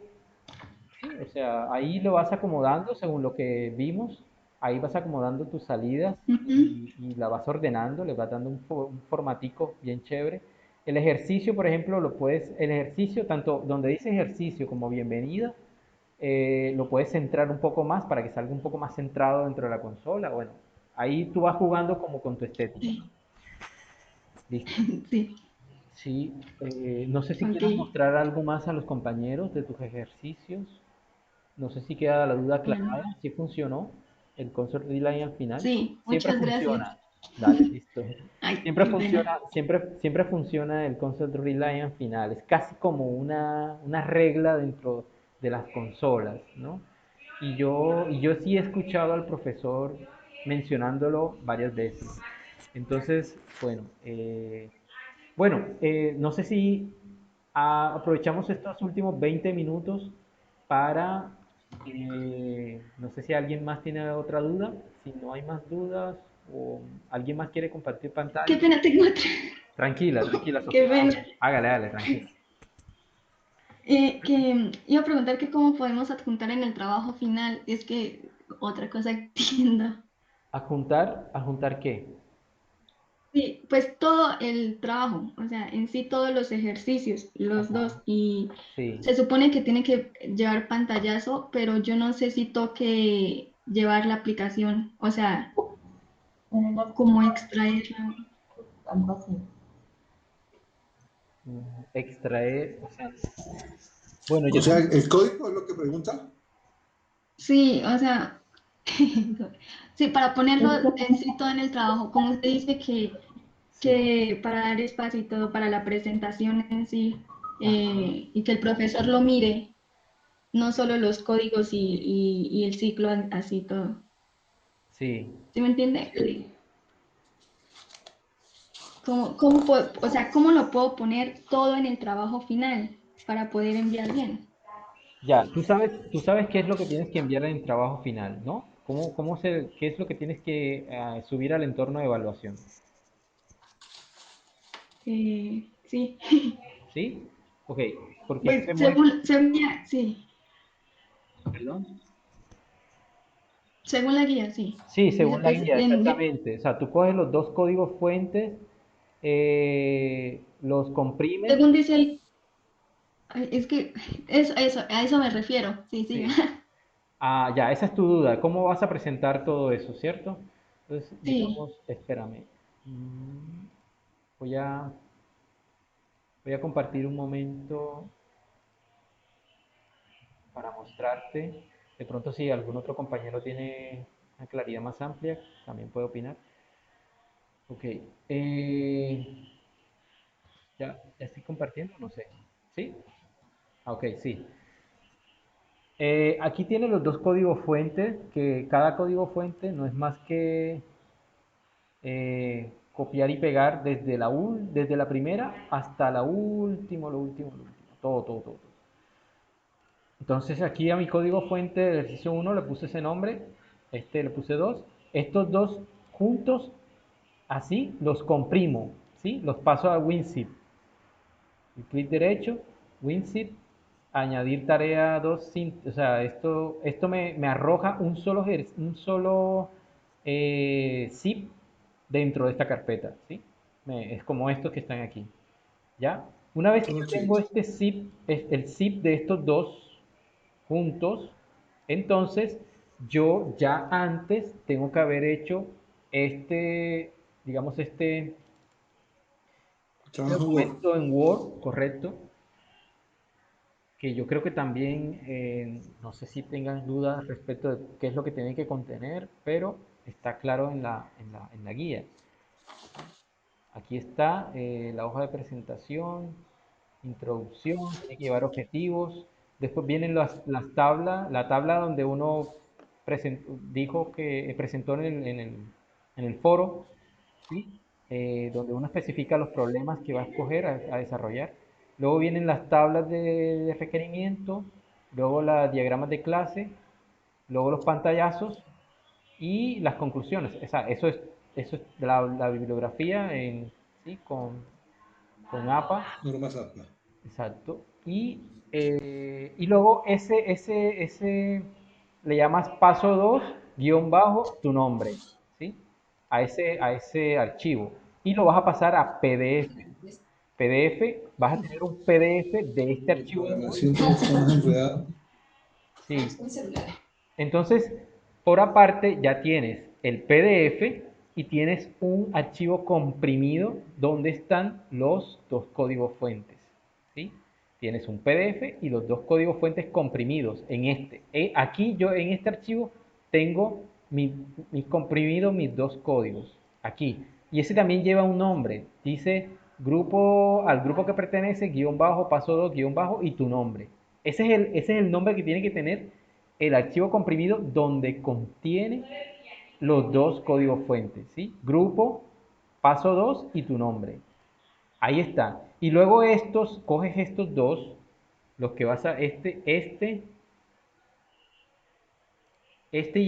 sí, o sea, ahí lo vas acomodando según lo que vimos. Ahí vas acomodando tus salidas Ujú. y la vas ordenando, le vas dando un formatico bien chévere. El ejercicio, por ejemplo, el ejercicio, tanto donde dice ejercicio como bienvenida, lo puedes centrar un poco más para que salga un poco más centrado dentro de la consola. Bueno, ahí tú vas jugando como con tu estética. Sí, Listo. sí. Sí, no sé si Ok. quieras mostrar algo más a los compañeros de tus ejercicios. No sé si queda la duda Bueno, aclarada, si funcionó el console reline al final. sí, Siempre muchas gracias. funciona. Dale, listo. Ay, Siempre qué pena. funciona, siempre funciona el concept reline final. Es casi como una regla dentro de las consolas, ¿no? Y yo sí he escuchado al profesor mencionándolo varias veces. Entonces, no sé si aprovechamos estos últimos 20 minutos para, no sé si alguien más tiene otra duda, si no hay más dudas o alguien más quiere compartir Qué pantalla. pena, tengo otra. Tranquila, tranquila, Qué Sofía, pena. hágale, tranquila. Que iba a preguntar que cómo podemos adjuntar en el trabajo final. Es que otra cosa que entiendo. ¿A juntar qué? Sí, pues todo el trabajo, o sea, en sí todos los ejercicios, los Ajá, dos, y sí. se supone que tiene que llevar pantallazo, pero yo no sé si toque llevar la aplicación, o sea, En el cómo archivo, extraerla. algo así. Extraer, o sea, bueno, O sea, ¿el código es lo que pregunta? Sí, o sea, sí, para ponerlo Es que en sí todo en el trabajo, como usted dice sí, que para dar espacio y todo para la presentación en sí, ajá, y que el profesor lo mire. No solo los códigos y el ciclo así todo. sí. ¿Sí me entiende? Sí. O sea, cómo lo puedo poner todo en el trabajo final para poder enviar bien? Ya, tú sabes qué es lo que tienes que enviar en el trabajo final, ¿no? ¿Qué es lo que tienes que subir al entorno de evaluación? Sí. ¿Sí? Ok, porque Pues según ya, sí. ¿Perdón? Según la guía, sí. Sí, Dice, según la pues, guía, exactamente. O sea, tú coges los dos códigos fuentes, los comprimes. según dice el, ay, es que eso, a eso me refiero. Sí, sí. Sí. Ah, ya, esa es tu duda. ¿Cómo vas a presentar todo eso, cierto? Entonces, Sí. digamos, espérame. Mm, Voy a, voy a compartir un momento para mostrarte. De pronto, si algún otro compañero tiene una claridad más amplia, también puede opinar. Ok. ¿Ya estoy compartiendo? No sé. ¿Sí? Ah, ok, sí. Aquí tiene los dos códigos fuentes, que cada código fuente no es más que copiar y pegar desde la primera hasta lo último, todo, todo, todo. Entonces aquí a mi código fuente del ejercicio 1 le puse ese nombre, este le puse 2. Estos dos juntos, así, los comprimo, ¿sí? Los paso a WinZip. Y clic derecho, WinZip, añadir tarea 2, o sea, esto me arroja un solo zip dentro de esta carpeta, ¿sí? Es como estos que están aquí, ¿ya? Una vez que Son yo tengo archivitos. este zip, el zip de estos dos juntos, entonces yo ya antes tengo que haber hecho digamos, este Trabajo Word. documento en Word, correcto, que yo creo que también, no sé si tengan dudas respecto de qué es lo que tiene que contener, pero está claro en la guía. Aquí está la hoja de presentación, introducción, tiene que llevar objetivos. Después vienen las tablas, la tabla donde uno dijo que presentó en el foro, ¿sí? Donde uno especifica los problemas que va a escoger a desarrollar. Luego vienen las tablas de requerimiento, luego los diagramas de clase, luego los pantallazos y las conclusiones. O sea, eso es la bibliografía ¿sí? con APA. Normas APA. Exacto. Y luego ese le llamas paso 2 guión bajo tu nombre, ¿sí? A ese archivo. Y lo vas a pasar a PDF. PDF, vas a tener un PDF de este Mi archivo de Word. programación todo está más enredado. Sí. Entonces, por aparte, ya tienes el PDF y tienes un archivo comprimido donde están los dos códigos fuentes. ¿Sí? Tienes un PDF y los dos códigos fuentes comprimidos en este. Aquí yo en este archivo tengo comprimido mis dos códigos. aquí. Y ese también lleva un nombre. Dice grupo, al grupo que pertenece, guión bajo, paso 2 guión bajo y tu nombre. Ese es el nombre que tiene que tener el archivo comprimido donde contiene los dos códigos fuentes, ¿sí? Grupo, paso 2 y tu nombre. Ahí está. Y luego coges estos dos, los que vas a, y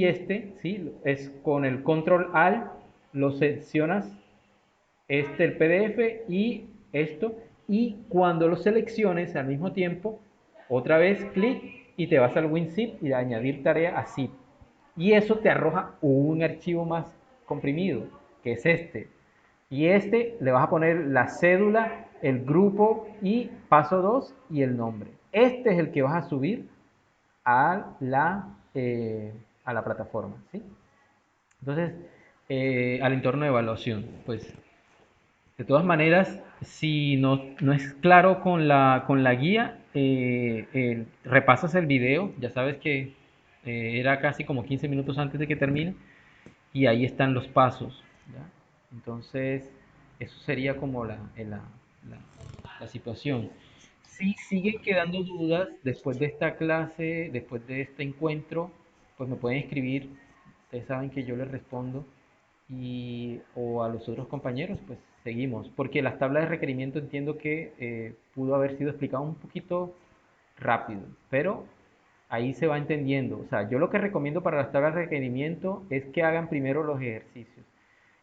este, ¿sí? Es con el control alt, lo seleccionas, el PDF y esto, y cuando lo selecciones al mismo tiempo, otra vez clic y te vas al WinZip y de añadir tarea a zip. Y eso te arroja un archivo más comprimido, que es este. Y le vas a poner la cédula, el grupo y paso 2 y el nombre. Este es el que vas a subir a a la plataforma, ¿sí? Entonces, al entorno de evaluación. Pues, de todas maneras, si no es claro con la guía, repasas el video, ya sabes que era casi como 15 minutos antes de que termine, y ahí están los pasos, ¿ya? Entonces, eso sería como la situación. Si siguen quedando dudas después de esta clase, después de este encuentro, pues me pueden escribir. Ustedes saben que yo les respondo. O a los otros compañeros, pues seguimos. Porque las tablas de requerimiento entiendo que pudo haber sido explicado un poquito rápido, pero ahí se va entendiendo. O sea, yo lo que recomiendo para las tablas de requerimiento es que hagan primero los ejercicios.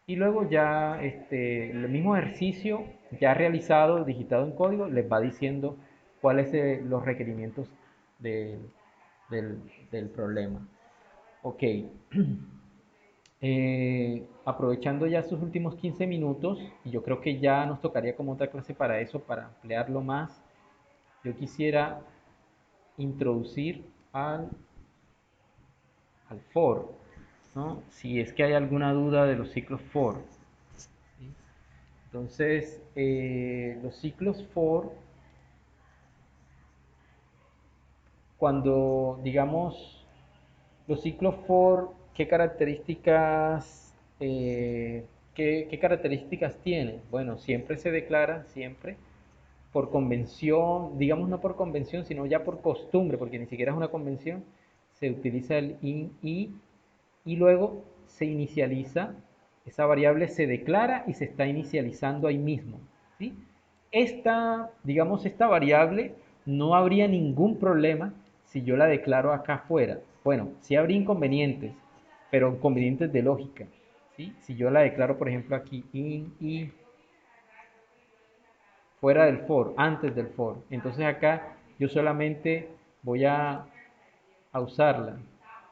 Y luego ya el mismo ejercicio ya realizado, digitado en código, les va diciendo cuáles son los requerimientos del, del, del problema. Ok. Aprovechando ya sus últimos 15 minutos, y yo creo que ya nos tocaría como otra clase para eso, para ampliarlo más, yo quisiera introducir al for, ¿no? Si es que hay alguna duda de los ciclos for. ¿Sí? Entonces, los ciclos for, cuando digamos los ciclos for, ¿qué características tienen? Bueno, siempre se declara, siempre, por convención, digamos no por convención, sino ya por costumbre, porque ni siquiera es una convención, se utiliza el in y luego se inicializa, esa variable se declara y se está inicializando ahí mismo, ¿sí? Esta variable no habría ningún problema si yo la declaro acá afuera. Bueno, sí habría inconvenientes, pero inconvenientes de lógica, ¿sí? Si yo la declaro, por ejemplo, aquí in y fuera del for, antes del for, entonces acá yo solamente voy a usarla,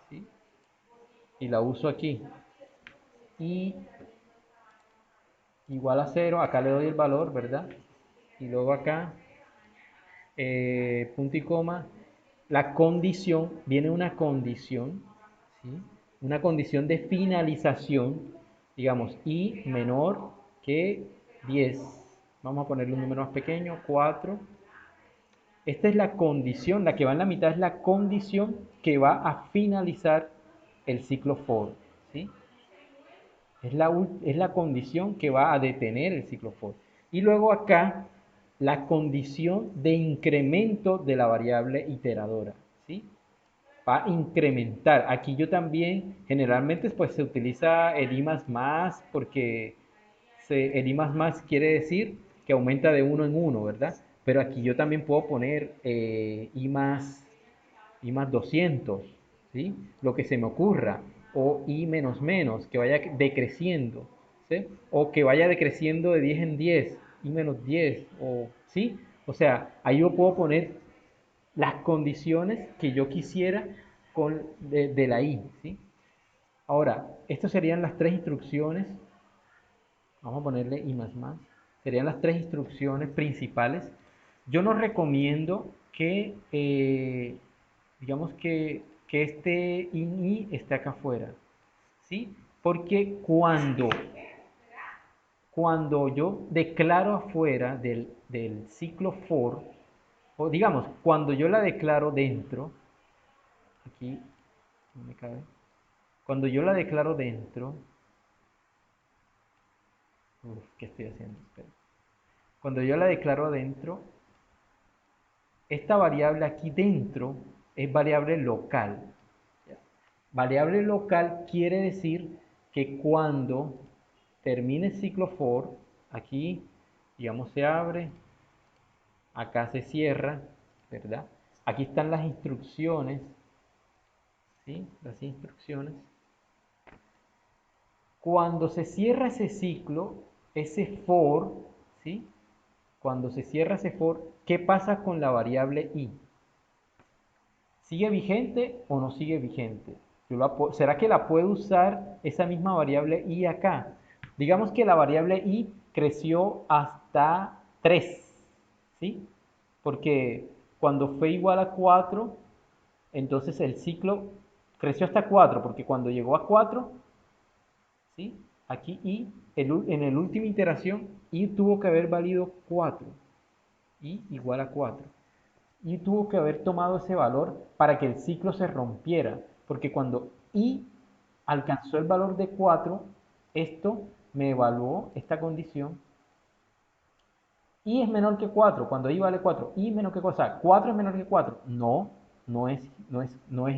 ¿sí? Y la uso aquí. Y igual a 0, acá le doy el valor, ¿verdad? Y luego acá, punto y coma, la condición, viene una condición, ¿sí? Una condición de finalización, digamos, y menor que 10. Vamos a ponerle un número más pequeño, 4. Esta es la condición, la que va en la mitad es la condición que va a finalizar el ciclo for, ¿sí? Es la condición que va a detener el ciclo for. Y luego acá, la condición de incremento de la variable iteradora, ¿sí? Va a incrementar. Aquí yo también, generalmente pues se utiliza el i++ porque el i++ quiere decir que aumenta de uno en uno, ¿verdad? Pero aquí yo también puedo poner i más 200, ¿sí? Lo que se me ocurra, o i menos menos, que vaya decreciendo, ¿sí? O que vaya decreciendo de 10 en 10, i menos 10, ¿sí? O sea, ahí yo puedo poner las condiciones que yo quisiera de la i, ¿sí? Ahora, estas serían las tres instrucciones. Vamos a ponerle i++. Serían las tres instrucciones principales. Yo no recomiendo que, digamos que este ini esté acá afuera, ¿sí? Porque cuando yo declaro afuera del ciclo for, o digamos, cuando yo la declaro dentro, aquí, no me cabe, cuando yo la declaro dentro, Uf, ¿qué estoy haciendo? Espera. Cuando yo la declaro adentro, esta variable aquí dentro es variable local. ¿Ya? Variable local quiere decir que cuando termine el ciclo for, aquí, digamos, se abre, acá se cierra, ¿verdad? Aquí están las instrucciones, ¿sí? Las instrucciones. Cuando se cierra ese ciclo, ese for, ¿sí? Cuando se cierra ese for, ¿qué pasa con la variable i? ¿Sigue vigente o no sigue vigente? ¿Será que la puedo usar esa misma variable i acá? Digamos que la variable i creció hasta 3, ¿sí? Porque cuando fue igual a 4, entonces el ciclo creció hasta 4, porque cuando llegó a 4, ¿sí? Aquí i, en la última iteración, i tuvo que haber valido 4, i igual a 4. Y tuvo que haber tomado ese valor para que el ciclo se rompiera, porque cuando i alcanzó el valor de 4, esto me evaluó esta condición. I es menor que 4, cuando i vale 4, i es menor que 4, o sea, 4 es menor que 4. No, no es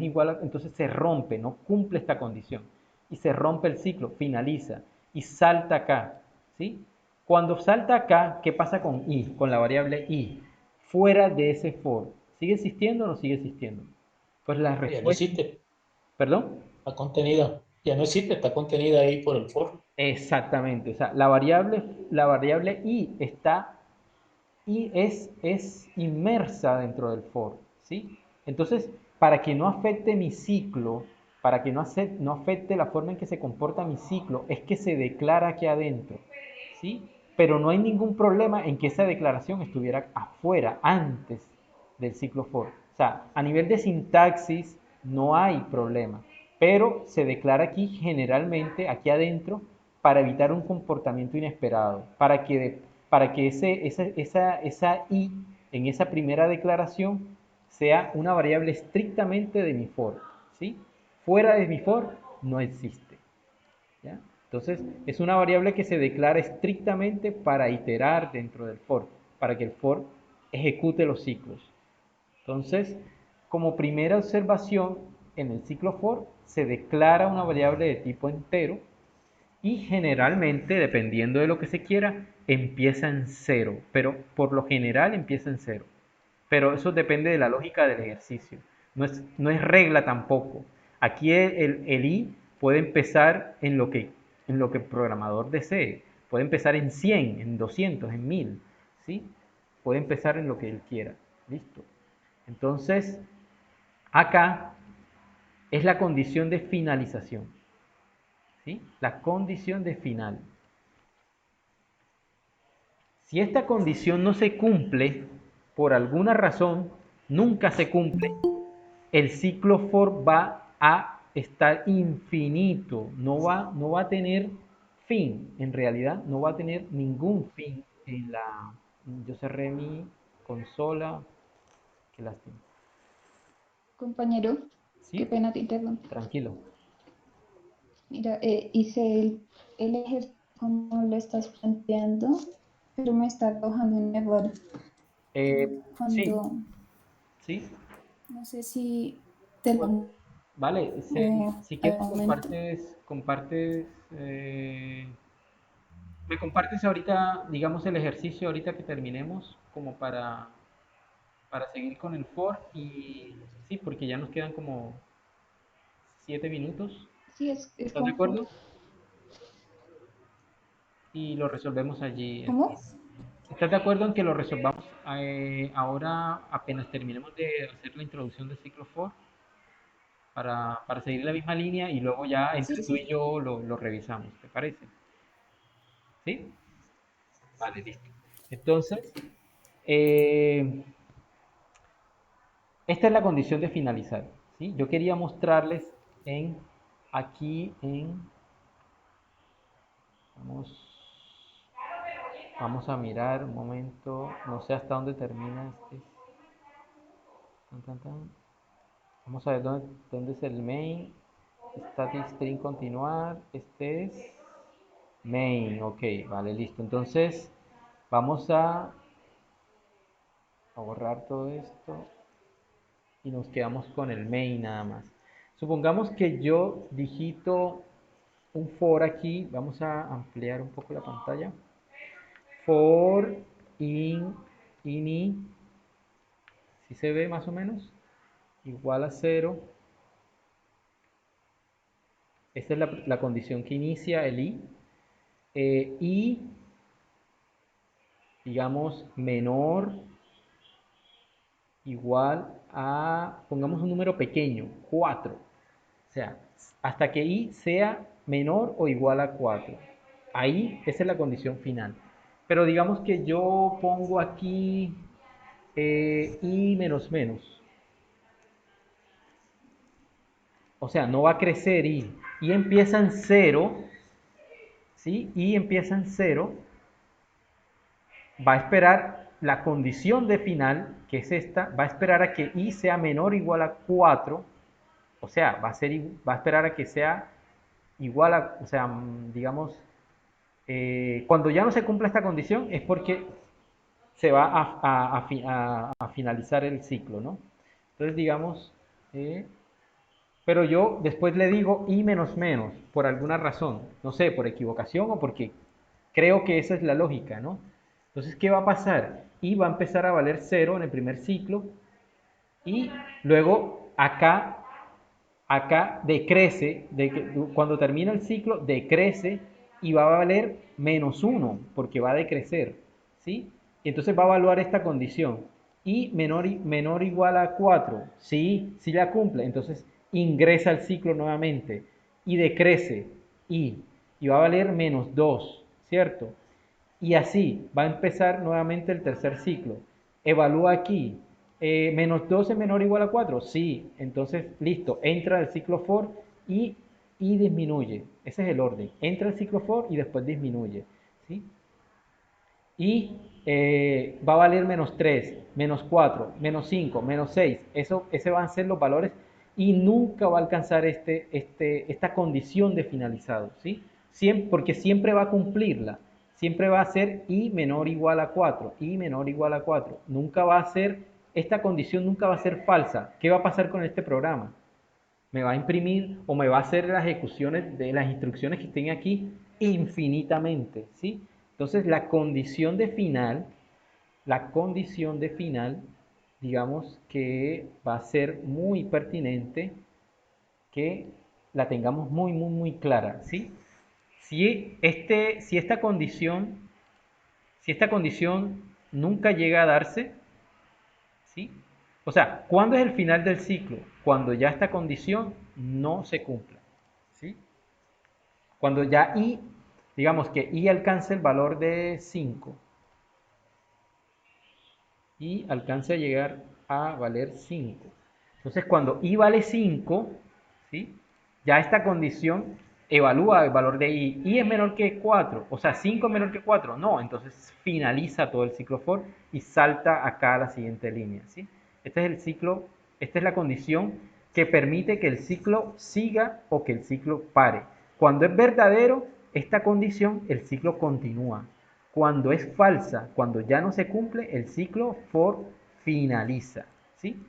igual a, entonces se rompe, no cumple esta condición. Y se rompe el ciclo, finaliza y salta acá, ¿sí? Cuando salta acá, ¿qué pasa con i, con la variable i? Fuera de ese for, ¿sigue existiendo o no sigue existiendo? Pues la Ya no respuesta, existe, ¿perdón? está contenida, ya no existe, está contenida ahí por el for. Exactamente, o sea, la variable i está y es inmersa dentro del for, ¿sí? Entonces, para que no afecte mi ciclo, para que no afecte la forma en que se comporta mi ciclo, es que se declara aquí adentro, ¿sí? Pero no hay ningún problema en que esa declaración estuviera afuera, antes del ciclo for. O sea, a nivel de sintaxis no hay problema, pero se declara aquí generalmente, aquí adentro, para evitar un comportamiento inesperado, para que esa i en esa primera declaración sea una variable estrictamente de mi for, ¿sí? Fuera de mi for no existe, ¿ya? Entonces, es una variable que se declara estrictamente para iterar dentro del for, para que el for ejecute los ciclos. Entonces, como primera observación, en el ciclo for se declara una variable de tipo entero y generalmente, dependiendo de lo que se quiera, empieza en cero, pero por lo general empieza en cero. Pero eso depende de la lógica del ejercicio. No es regla tampoco. Aquí el i puede empezar en lo que el programador desee. Puede empezar en 100, en 200, en 1000, ¿sí? Puede empezar en lo que él quiera. ¿Listo? Entonces, acá es la condición de finalización, ¿sí? La condición de final. Si esta condición no se cumple, por alguna razón, nunca se cumple, el ciclo for va a estar infinito, no va a tener fin, en realidad no va a tener ningún fin en la... Yo cerré mi consola, qué lástima. Compañero, qué ¿Sí? pena te interrumpo. Tranquilo. Mira, hice el ejercicio como lo estás planteando, pero me está arrojando un error. Sí, Cuando, sí. no sé si te lo Vale, si quieres aumento. me compartes ahorita, digamos, el ejercicio ahorita que terminemos, como para seguir con el for y sí, porque ya nos quedan como 7 minutos. Sí, es ¿Estás de confuso. acuerdo? Y lo resolvemos allí. ¿Cómo? ¿Estás de acuerdo en que lo resolvamos ahora apenas terminemos de hacer la introducción del ciclo for para seguir la misma línea y luego ya Sí, entre tú y sí. yo lo revisamos, ¿te parece? ¿Sí? Vale, listo. Entonces, eh, esta es la condición de finalizar, ¿sí? Yo quería mostrarles aquí vamos, vamos a mirar un momento, no sé hasta dónde termina este. Tan, tan, tan. Vamos a ver dónde es el main, static string continuar, este es, Main, ok, vale, listo. Entonces, vamos a borrar todo esto y nos quedamos con el main nada más. Supongamos que yo digito un for aquí, vamos a ampliar un poco la pantalla. For ini, si se ve más o menos, igual a 0. Esta es la condición que inicia el i. Y, digamos, menor igual a, pongamos un número pequeño, 4. O sea, hasta que i sea menor o igual a 4. Ahí, esa es la condición final. Pero digamos que yo pongo aquí i menos menos. O sea, no va a crecer i. Y empieza en 0, ¿sí? Y empieza en 0. Va a esperar la condición de final, que es esta, va a esperar a que i sea menor o igual a 4. O sea, va a esperar a que sea igual a, o sea, digamos, cuando ya no se cumpla esta condición es porque se va a finalizar el ciclo, ¿no? Entonces, digamos, pero yo después le digo i menos menos, por alguna razón, no sé, por equivocación o porque creo que esa es la lógica, ¿no? Entonces, ¿qué va a pasar? I va a empezar a valer 0 en el primer ciclo y luego acá decrece, cuando termina el ciclo, decrece y va a valer menos 1 porque va a decrecer, ¿sí? Y entonces va a evaluar esta condición. Y menor o igual a 4, sí, sí la cumple, entonces ingresa al ciclo nuevamente y decrece y va a valer menos 2, ¿cierto? Y así va a empezar nuevamente el tercer ciclo. Evalúa aquí. Menos 2 es menor o igual a 4. Sí, entonces listo. Entra el ciclo for y disminuye. Ese es el orden. Entra el ciclo for y después disminuye. ¿Sí? Y va a valer menos 3, menos 4, menos 5, menos 6. Ese van a ser los valores y nunca va a alcanzar esta condición de finalizado, ¿sí? Porque siempre va a cumplirla. Siempre va a ser i menor o igual a 4, i menor o igual a 4. Nunca va a ser, esta condición nunca va a ser falsa. ¿Qué va a pasar con este programa? Me va a imprimir o me va a hacer las ejecuciones de las instrucciones que estén aquí infinitamente, ¿sí? Entonces la condición de final, digamos que va a ser muy pertinente que la tengamos muy, muy, muy clara, ¿sí? Si esta condición nunca llega a darse, ¿sí? O sea, ¿cuándo es el final del ciclo? Cuando ya esta condición no se cumpla, ¿sí? Cuando ya i, digamos que i alcance el valor de 5 y alcance a llegar a valer 5. Entonces, cuando i vale 5, ¿sí? Ya esta condición evalúa el valor de i. I es menor que 4, o sea, 5 es menor que 4. No, entonces finaliza todo el ciclo for y salta acá a la siguiente línea, ¿sí? Este es el ciclo, esta es la condición que permite que el ciclo siga o que el ciclo pare. Cuando es verdadero, esta condición, el ciclo continúa. Cuando es falsa, cuando ya no se cumple, el ciclo for finaliza, ¿sí?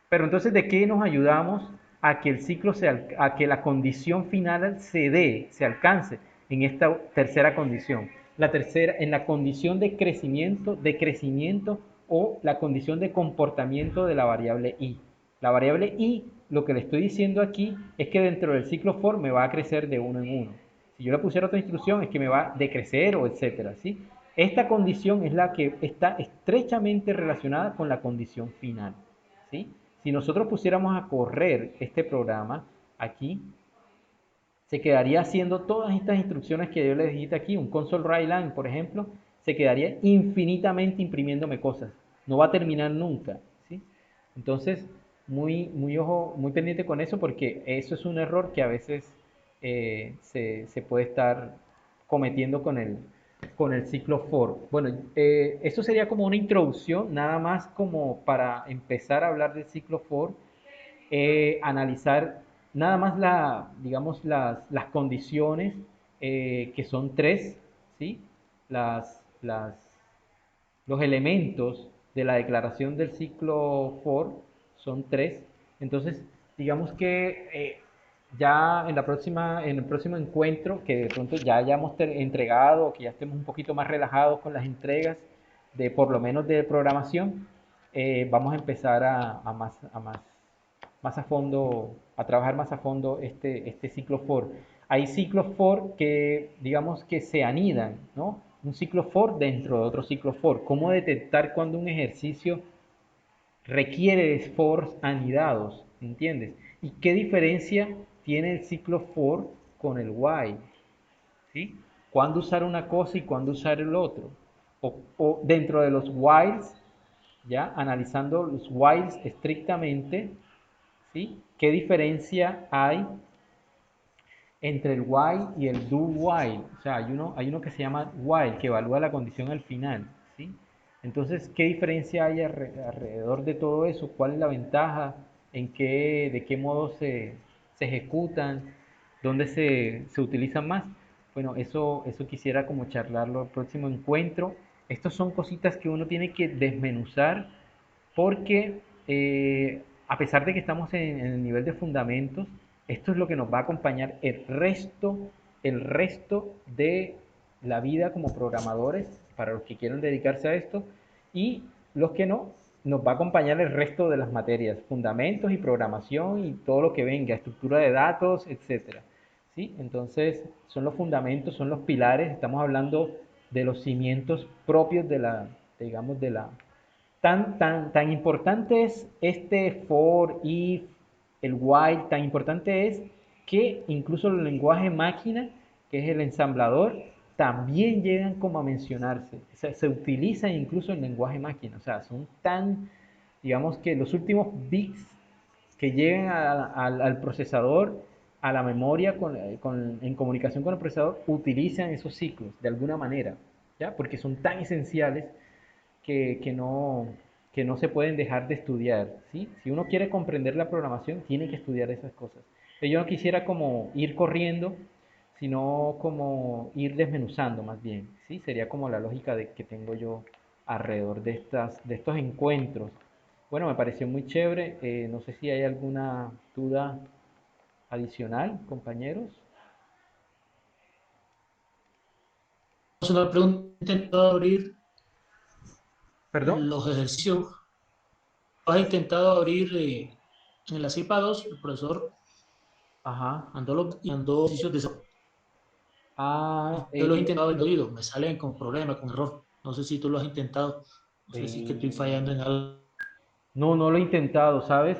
Pero entonces, ¿de qué nos ayudamos a que el ciclo a que la condición final se dé, se alcance en esta tercera condición? La tercera, en la condición de crecimiento o la condición de comportamiento de la variable i. La variable i, lo que le estoy diciendo aquí es que dentro del ciclo for me va a crecer de uno en uno. Si yo le pusiera otra instrucción es que me va a decrecer o etcétera, ¿sí? Esta condición es la que está estrechamente relacionada con la condición final, ¿sí? Si nosotros pusiéramos a correr este programa aquí, se quedaría haciendo todas estas instrucciones que yo les dije aquí, un console write line, por ejemplo, se quedaría infinitamente imprimiéndome cosas. No va a terminar nunca, ¿sí? Entonces, muy ojo, muy pendiente con eso porque eso es un error que a veces se puede estar cometiendo con el ciclo for. Bueno, eso sería como una introducción, nada más como para empezar a hablar del ciclo for, analizar nada más digamos las condiciones que son tres, ¿sí? Las los elementos de la declaración del ciclo for son tres. Entonces, digamos que ya en el próximo encuentro, que de pronto ya hayamos entregado, que ya estemos un poquito más relajados con las entregas de por lo menos de programación, vamos a empezar más a fondo, a trabajar más a fondo este ciclo for. Hay ciclos for que, digamos, que se anidan, ¿no? Un ciclo for dentro de otro ciclo for. ¿Cómo detectar cuando un ejercicio requiere de fors anidados? ¿Entiendes? ¿Y qué diferencia tiene el ciclo for con el while? ¿Sí? ¿Cuándo usar una cosa y cuándo usar el otro? O dentro de los whiles, ya analizando los whiles estrictamente, ¿sí? ¿Qué diferencia hay entre el while y el do while? O sea, hay uno que se llama while, que evalúa la condición al final, ¿sí? Entonces, ¿qué diferencia hay alrededor de todo eso? ¿Cuál es la ventaja? ¿De qué modo se ejecutan? ¿Dónde se utilizan más? Bueno, eso quisiera como charlarlo el próximo encuentro. Estos son cositas que uno tiene que desmenuzar porque a pesar de que estamos en el nivel de fundamentos, esto es lo que nos va a acompañar el resto de la vida como programadores, para los que quieran dedicarse a esto, y los que no, nos va a acompañar el resto de las materias, fundamentos y programación y todo lo que venga, estructura de datos, etcétera. ¿Sí? Entonces, son los fundamentos, son los pilares, estamos hablando de los cimientos propios digamos, tan importante es este for, if, el while, tan importante es que incluso el lenguaje máquina, que es el ensamblador, también llegan como a mencionarse. O sea, se utiliza incluso el lenguaje máquina. O sea, son digamos que los últimos bits que llegan al procesador, a la memoria en comunicación con el procesador, utilizan esos ciclos de alguna manera, ¿ya? Porque son tan esenciales que, que no, que no se pueden dejar de estudiar, ¿sí? Si uno quiere comprender la programación, tiene que estudiar esas cosas. Pero yo no quisiera como ir corriendo, sino como ir desmenuzando más bien, ¿sí? Sería como la lógica que tengo yo alrededor de estos encuentros. Bueno, me pareció muy chévere. No sé si hay alguna duda adicional, compañeros. Es una pregunta, he intentado abrir ¿Perdón? los ejercicios, has intentado abrir en la CIPA 2, el profesor Ajá. mandó ejercicios de eso. Ah, Yo los he intentado el oído, me salen con problema, con error. No sé si tú lo has intentado, no sé si es que estoy fallando en algo. no, no lo he intentado, ¿sabes?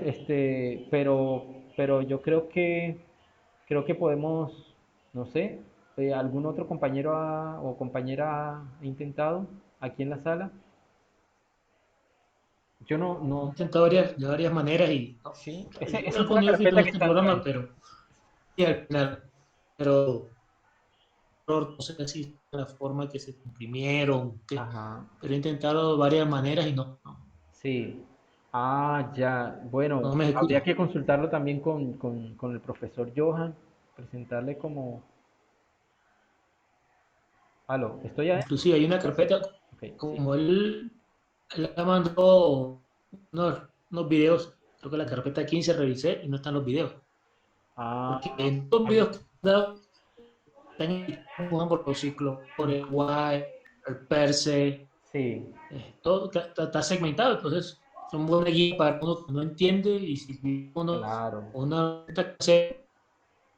Pero yo creo que podemos, no sé, algún otro compañero o compañera ha intentado aquí en la sala. Yo no, He no, intentado de varias maneras y no, sí. yo Esa he es una ponido carpeta filtros que en este está programa, enviando. pero y al final, pero no sé si es la forma que se imprimieron, Ajá, pero he intentado varias maneras y sí. Ah, ya. Bueno, no me habría ejecuta. que consultarlo también con el profesor Johan, presentarle como... Aló, ¿estoy ahí? Inclusive hay una carpeta, Ok, sí. como él me mandó unos videos, creo que la carpeta 15 revisé y no están los videos, Ah, porque en los videos que he dado están por los ciclos, por el why, el per se, sí, todo está segmentado, entonces son buenas guías para uno que no entiende y si uno claro. una es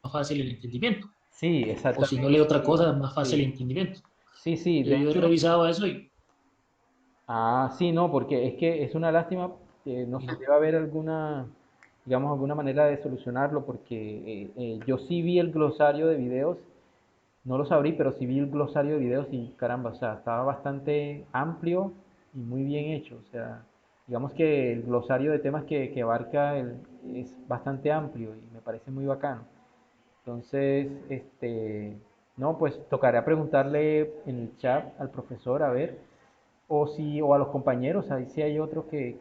más fácil el entendimiento, Sí, o si no lee exactamente. otra Sí, cosa es más fácil el sí. entendimiento. Sí, sí, de Yo he hecho. revisado eso Sí, no, porque es que es una lástima que no y se no. debe haber digamos, alguna manera de solucionarlo, porque yo sí vi el glosario de videos, no los abrí, pero sí vi el glosario de videos y caramba, o sea, estaba bastante amplio y muy bien hecho. O sea, digamos que el glosario de temas que abarca es bastante amplio y me parece muy bacano. Entonces, no, pues tocará preguntarle en el chat al profesor a ver, o a los compañeros, ahí sí hay otro que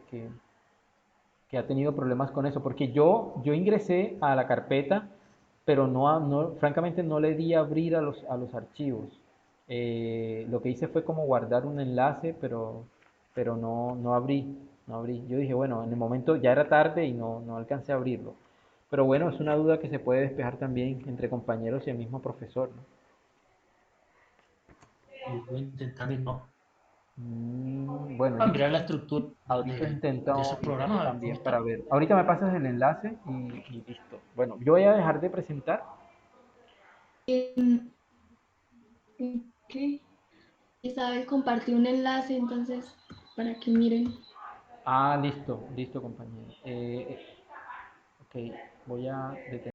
ha tenido problemas con eso, porque yo ingresé a la carpeta pero francamente no le di a abrir a los archivos. Lo que hice fue como guardar un enlace, pero no abrí, no abrí. Yo dije, bueno, en el momento ya era tarde y no alcancé a abrirlo. Pero bueno, es una duda que se puede despejar también entre compañeros y el mismo profesor, ¿no? Y voy intentando y no. Bueno, Para listo. mirar la estructura Ahorita de esos intento programas, a ver cómo también está. para ver. Ahorita me pasas el enlace y listo. Bueno, yo voy a dejar de presentar. Ok. Isabel compartió un enlace, entonces, para que miren. Ah, listo, listo, compañero. Ok, voy a detener.